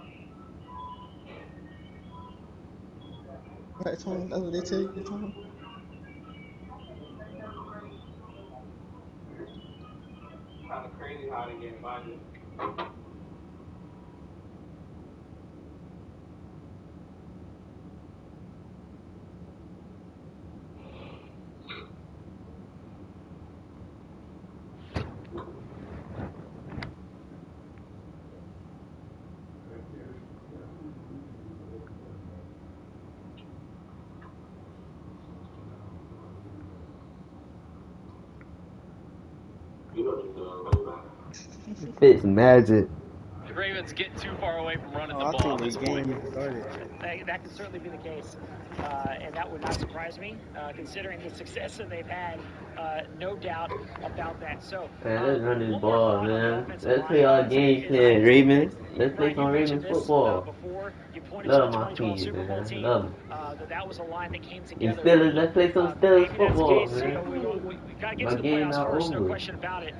Speaker 2: Right, Tony? That's what they tell you, Tony?
Speaker 11: Kind of crazy how they get invited.
Speaker 1: Fitz magic.
Speaker 6: The Ravens get too far away from running the ball at this point.
Speaker 5: That could certainly be the case, and that would not surprise me, considering the success that they've had. No doubt about that. So,
Speaker 1: man, let's run this ball, man. Let's play our game plan, Ravens. Let's play some Ravens football. Love my team, man. Love them.
Speaker 5: That was a line that came
Speaker 1: And
Speaker 5: together.
Speaker 1: Steelers, let's play some Steelers football, man.
Speaker 5: We got to get
Speaker 1: My
Speaker 5: to the
Speaker 1: game
Speaker 5: playoffs
Speaker 1: not
Speaker 5: first, no
Speaker 1: over.
Speaker 5: question about it.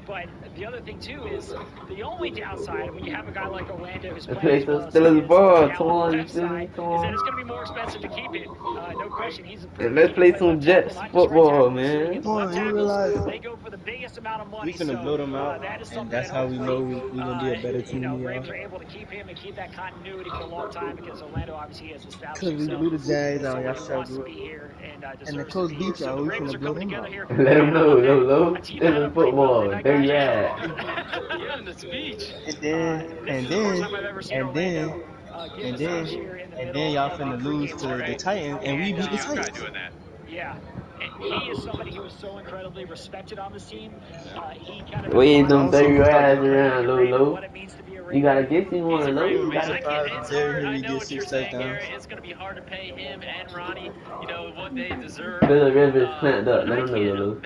Speaker 5: But the other thing, too, is the only downside when you have a guy like Orlando who's
Speaker 1: Let's
Speaker 5: playing
Speaker 1: play
Speaker 5: as
Speaker 1: some
Speaker 5: well
Speaker 1: Steelers ball.
Speaker 5: as
Speaker 1: Come on,
Speaker 5: left side,
Speaker 1: come
Speaker 5: is that
Speaker 1: on.
Speaker 5: it's going to be more expensive to keep it. No question. He's
Speaker 1: And let's play some Jets football, man.
Speaker 2: Come on, you realize
Speaker 5: they go for the biggest amount of money.
Speaker 2: we finna blow them out, and that's how we know we're gonna be a better team than y'all.
Speaker 5: Ravens are able to keep him and keep that continuity for a long time because Orlando obviously has established
Speaker 2: Cause we
Speaker 5: himself.
Speaker 2: blew the Jags out, y'all
Speaker 5: Wants
Speaker 2: showed
Speaker 5: to
Speaker 2: good.
Speaker 5: be here
Speaker 2: And the coach beat y'all, we finna blow them out.
Speaker 1: Let them know, Lolo. Steelers football. Dirty rat.
Speaker 6: Give him the speech.
Speaker 2: And then y'all finna lose to the Titans, and we beat the Titans.
Speaker 5: Yeah. And he is somebody who is so incredibly respected on this team. He kind of
Speaker 1: Wave them dirty rats around, Lolo. You gotta get you one, Lolo. You gotta
Speaker 6: It's hard. I know what you're saying, Gary. It's going to be hard to pay him and Ronnie, what they deserve.
Speaker 1: Phillip Rivers clamped up. Let them know, Lolo.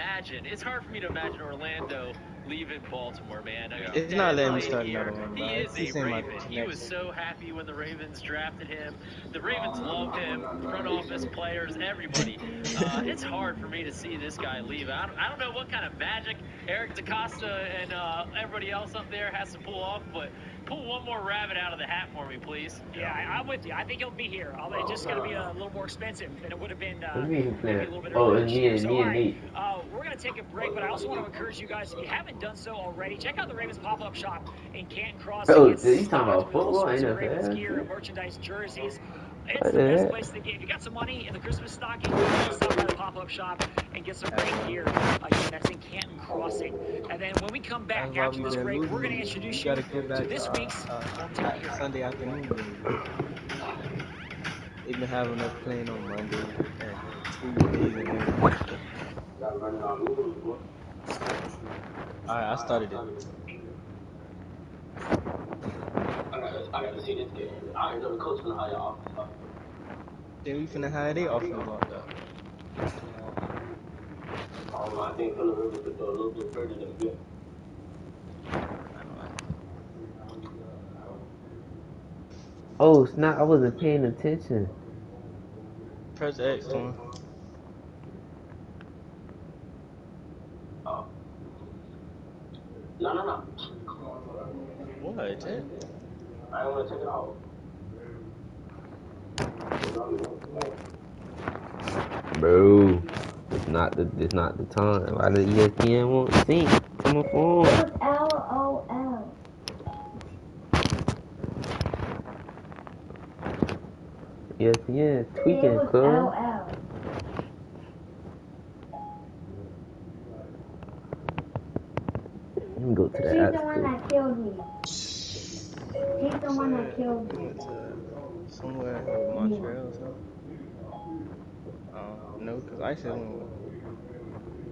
Speaker 6: It's hard for me to imagine Orlando leaving Baltimore, man. I mean,
Speaker 2: It's not letting me start another one,
Speaker 6: he
Speaker 2: bro.
Speaker 6: is a Raven. He was so happy when the Ravens drafted him. The Ravens loved him. Front office players, everybody. It's hard for me to see this guy leave. I don't know what kind of magic Eric DaCosta and everybody else up there has to pull off, but pull one more rabbit out of the hat for me, please.
Speaker 5: Yeah, I'm with you. I think he'll be here. It's just going to be a little more expensive than it would have been
Speaker 1: maybe a little bit
Speaker 5: earlier.
Speaker 1: It's me and Nate.
Speaker 5: We're going to take a break, but I also want to encourage you guys, if you haven't done so already, check out the Ravens pop-up shop in Canton Crossing.
Speaker 1: Oh, you talking about football? I know
Speaker 5: Ravens gear, merchandise, jerseys. It's the best place to get. If you got some money in the Christmas stocking, stop by the pop-up shop and get some great gear. Again, that's in Canton Crossing. And then when we come back after this break, we're going to introduce you to this week's
Speaker 2: Sunday afternoon. They've been having us playing on Monday and Tuesdays and Wednesdays. Alright, I started it.
Speaker 11: I gotta see this game. I already know the coach gonna hire y'all.
Speaker 2: Then we finna hire their offense off though.
Speaker 11: I think Phillip Rivers could go a little bit further than good.
Speaker 1: Oh snap! I wasn't paying attention.
Speaker 2: Press X, Twan.
Speaker 11: No.
Speaker 2: What, Jet?
Speaker 11: I don't want to check it out.
Speaker 1: Bro, it's not the time. Why does ESPN won't sync to my phone?
Speaker 3: It was LOL.
Speaker 1: ESPN is
Speaker 3: It
Speaker 1: tweaking,
Speaker 3: was
Speaker 1: cuz.
Speaker 3: LL.
Speaker 1: Let me go to the
Speaker 3: She's
Speaker 1: app
Speaker 3: the one
Speaker 1: store.
Speaker 3: that killed me. She's the one that
Speaker 2: Said
Speaker 3: killed
Speaker 2: we
Speaker 3: me.
Speaker 2: went to somewhere with
Speaker 3: Yeah.
Speaker 2: Montreal or something. No, cause I said went with.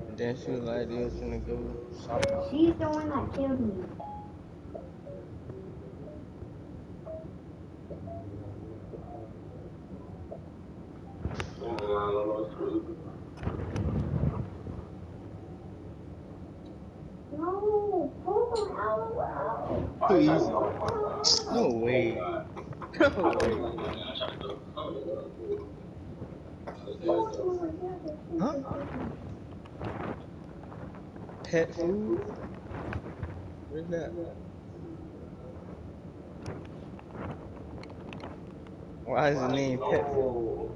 Speaker 2: And then she was like, they was finna go shopping.
Speaker 3: She's the one that killed me. No, hold on, LOL.
Speaker 2: Too easy. No way. No way. Huh? Pet food? What is that? Why is the name pet food?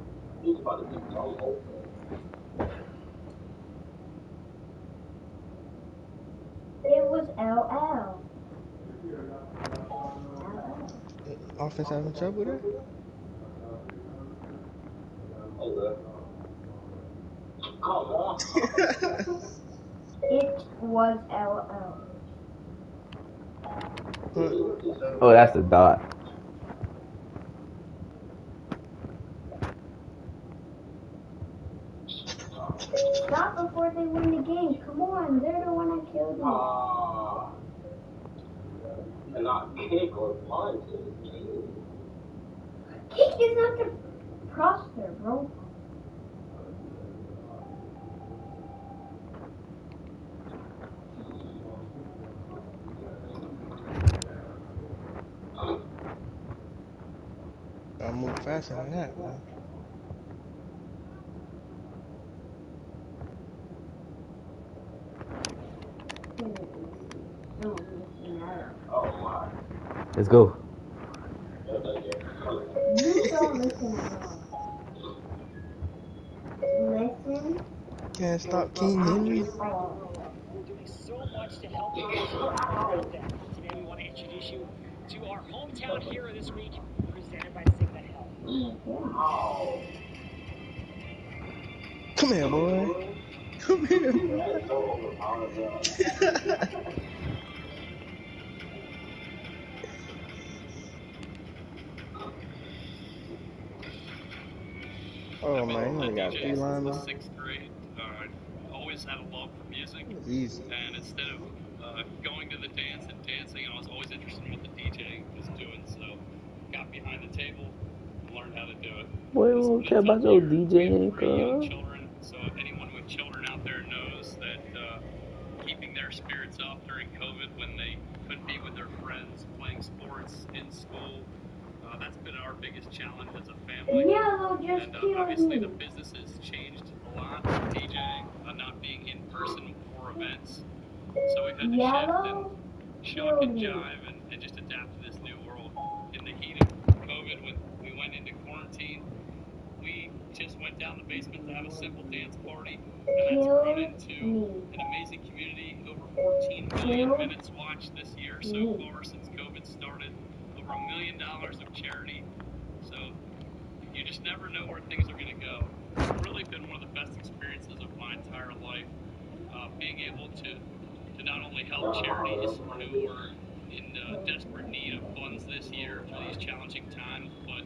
Speaker 3: It was LL.
Speaker 2: Offense having trouble there?
Speaker 3: It was LL.
Speaker 2: Hunt.
Speaker 1: Oh, that's a dot.
Speaker 3: Not before they win the game. Come on, they're the one that killed me.
Speaker 11: And not kick or punch.
Speaker 3: Kick is not the Prosper, bro.
Speaker 2: Gotta move faster than that, man.
Speaker 1: Let's go.
Speaker 3: You don't listen at all. Listen
Speaker 2: Can't stop King
Speaker 3: at
Speaker 2: Henry.
Speaker 3: all.
Speaker 5: Doing so much to help those around them. Today we want to introduce you to our hometown hero this week, presented by Sigma Health.
Speaker 2: Come here, boy. Come here, boy. Oh man, he only got 3
Speaker 6: since the
Speaker 2: linemen.
Speaker 6: 6th grade. Always had a love for music,
Speaker 2: It's easy.
Speaker 6: and instead of going to the dance and dancing, I was always interested in what the DJing was doing. So, got behind the table, and learned how to do it.
Speaker 1: Boy,
Speaker 6: It
Speaker 1: you
Speaker 6: was
Speaker 1: don't
Speaker 6: a
Speaker 1: care
Speaker 6: tough
Speaker 1: about your
Speaker 6: year. We have
Speaker 1: DJing,
Speaker 6: 3 young
Speaker 1: cuz.
Speaker 6: children, so anyone with children out there knows that keeping their spirits up during COVID when they couldn't be with their friends, playing sports in school. That's been our biggest challenge as a family.
Speaker 3: Yellow just
Speaker 6: And
Speaker 3: killed
Speaker 6: obviously
Speaker 3: me.
Speaker 6: the business has changed a lot with DJing, not being in person for events. So we've had to shift and
Speaker 3: Yellow
Speaker 6: shuck
Speaker 3: killed
Speaker 6: and
Speaker 3: me.
Speaker 6: jive and just adapt to this new world. In the heat of COVID, when we went into quarantine, we just went down the basement to have a simple dance party, and that's grown into an amazing community. Over 14 million minutes watched this year so far since COVID started. Over $1 million of charity. So you just never know where things are going to go. It's really been one of the best experiences of my entire life. Being able to not only help charities who were in desperate need of funds this year through these challenging times, but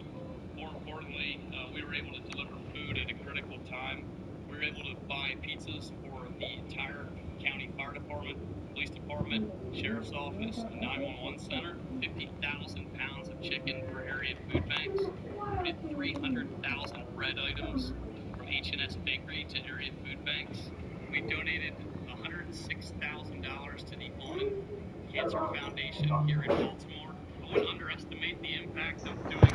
Speaker 6: more importantly, we were able to deliver food at a critical time. We were able to buy pizzas for the entire county fire department, police department, sheriff's office, a 911 center, 50,000 pounds of chicken for area food banks. We did 300,000 bread items from H&S Bakery to area food banks. We donated $106,000 to the Omen Cancer Foundation here in Baltimore. I wouldn't underestimate the impact of doing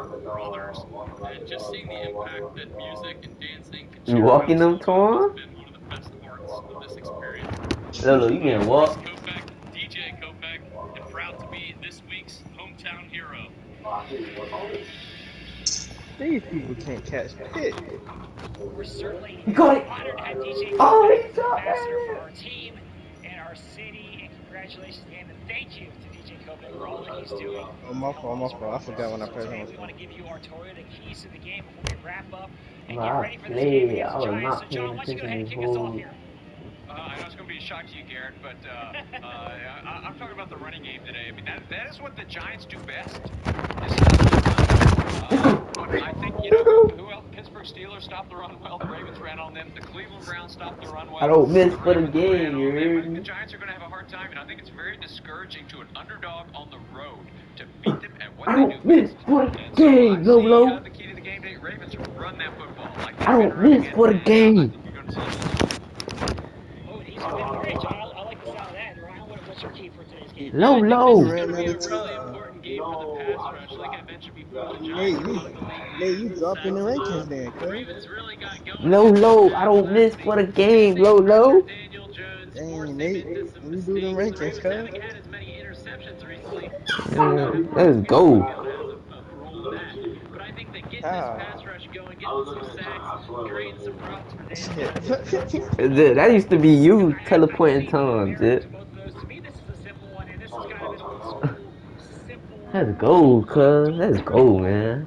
Speaker 6: brothers, and just seeing the impact that music and dancing can
Speaker 1: You
Speaker 6: share
Speaker 1: walking
Speaker 6: across
Speaker 1: them,
Speaker 6: the globe has
Speaker 1: Torn?
Speaker 6: been one of the best parts of this experience.
Speaker 1: Lolo, you
Speaker 6: I am
Speaker 1: getting
Speaker 6: Chris
Speaker 1: walked?
Speaker 6: Kopech, DJ Kopech, and proud to be this week's hometown hero.
Speaker 2: These people can't catch pit.
Speaker 5: We're certainly
Speaker 1: You caught it!
Speaker 5: honored to have DJ
Speaker 1: Oh,
Speaker 5: Kopech
Speaker 1: he
Speaker 5: as an
Speaker 1: dropped
Speaker 5: ambassador for
Speaker 1: that!
Speaker 5: our team and our city. And congratulations again, and thank you to DJ Kopech for all that he's doing
Speaker 2: Oh,
Speaker 5: to
Speaker 2: my
Speaker 5: help
Speaker 2: fault, my
Speaker 5: us
Speaker 2: fault. I
Speaker 5: grow.
Speaker 2: forgot when I
Speaker 5: So
Speaker 2: pressed
Speaker 5: today
Speaker 2: on
Speaker 5: we want
Speaker 2: screen.
Speaker 5: to give you our Toyota keys to the game before we wrap up and
Speaker 1: Bro,
Speaker 5: get
Speaker 1: I
Speaker 5: ready for this game
Speaker 1: played.
Speaker 5: against
Speaker 1: I
Speaker 5: the
Speaker 1: was
Speaker 5: Giants. So
Speaker 1: not paying
Speaker 5: John, why don't you go ahead
Speaker 1: attention
Speaker 5: and
Speaker 1: this
Speaker 5: kick us off
Speaker 1: whole.
Speaker 5: here?
Speaker 7: I know it's going to be a shock to you, Garrett, but I'm talking about the running game today. I mean, that is what the Giants do best. Is stop the run. I think, who else? Pittsburgh Steelers stopped the run well. The Ravens ran on them. The Cleveland Browns stopped the run
Speaker 1: I
Speaker 7: well.
Speaker 1: don't miss
Speaker 7: The
Speaker 1: for the
Speaker 7: Ravens ran
Speaker 1: game, you
Speaker 7: on them. I
Speaker 1: heard
Speaker 7: think the
Speaker 1: me?
Speaker 7: Giants are going to have a hard time, and I think it's very discouraging to an underdog on the road to beat them at what
Speaker 1: I
Speaker 7: they do
Speaker 1: don't miss
Speaker 7: best.
Speaker 1: for the
Speaker 7: And so I
Speaker 1: game,
Speaker 7: see
Speaker 1: Lolo.
Speaker 7: the key to the game today. Ravens run that football like
Speaker 1: I
Speaker 7: they've been
Speaker 1: don't
Speaker 7: running
Speaker 1: miss
Speaker 7: it,
Speaker 1: for the
Speaker 7: and I
Speaker 1: game.
Speaker 7: think you're going to see this.
Speaker 5: Oh, and he's been great, John. I like the sound of that. And Ryan, what's your key for today's game?
Speaker 6: Yeah, I think this is
Speaker 1: Lolo.
Speaker 6: going
Speaker 2: Ran
Speaker 6: to be
Speaker 2: out
Speaker 6: a
Speaker 2: of
Speaker 6: really
Speaker 2: time.
Speaker 6: important game for the pass rush. Like I mentioned before, the
Speaker 2: Nate,
Speaker 6: Giants among the league
Speaker 2: you
Speaker 6: leaders in
Speaker 2: dropped in the
Speaker 6: sacks
Speaker 2: rankings
Speaker 6: allowed.
Speaker 2: then,
Speaker 6: The
Speaker 2: cuz.
Speaker 6: Ravens really got going against the
Speaker 1: Lolo. I
Speaker 6: pass
Speaker 1: don't miss
Speaker 6: last week,
Speaker 1: for the game,
Speaker 6: using pressure
Speaker 1: Lolo.
Speaker 6: Daniel Jones,
Speaker 2: Dang,
Speaker 6: forced him
Speaker 2: Nate,
Speaker 6: into some
Speaker 2: you do them
Speaker 6: mistakes. The
Speaker 2: rankings,
Speaker 6: Ravens
Speaker 2: cuz.
Speaker 6: haven't had as many interceptions recently, so
Speaker 1: Yeah,
Speaker 6: having
Speaker 1: let's
Speaker 6: Peaceee on the
Speaker 1: go.
Speaker 6: field has a role in that. But I think that getting this
Speaker 2: How?
Speaker 6: pass rush going, getting some sacks, creating some problems for Daniel
Speaker 2: Shit.
Speaker 6: Jones is going to be
Speaker 1: That used to be
Speaker 5: Because
Speaker 1: you
Speaker 5: I can
Speaker 1: teleporting
Speaker 5: see the
Speaker 1: Tom,
Speaker 5: merit to
Speaker 1: Jit.
Speaker 5: both of those. To me, this is a simple one, and this is kind of an old school, simple
Speaker 1: Let's go,
Speaker 5: run,
Speaker 1: cuz.
Speaker 5: don't
Speaker 1: Let's
Speaker 5: throw the
Speaker 1: go,
Speaker 5: ball.
Speaker 1: man.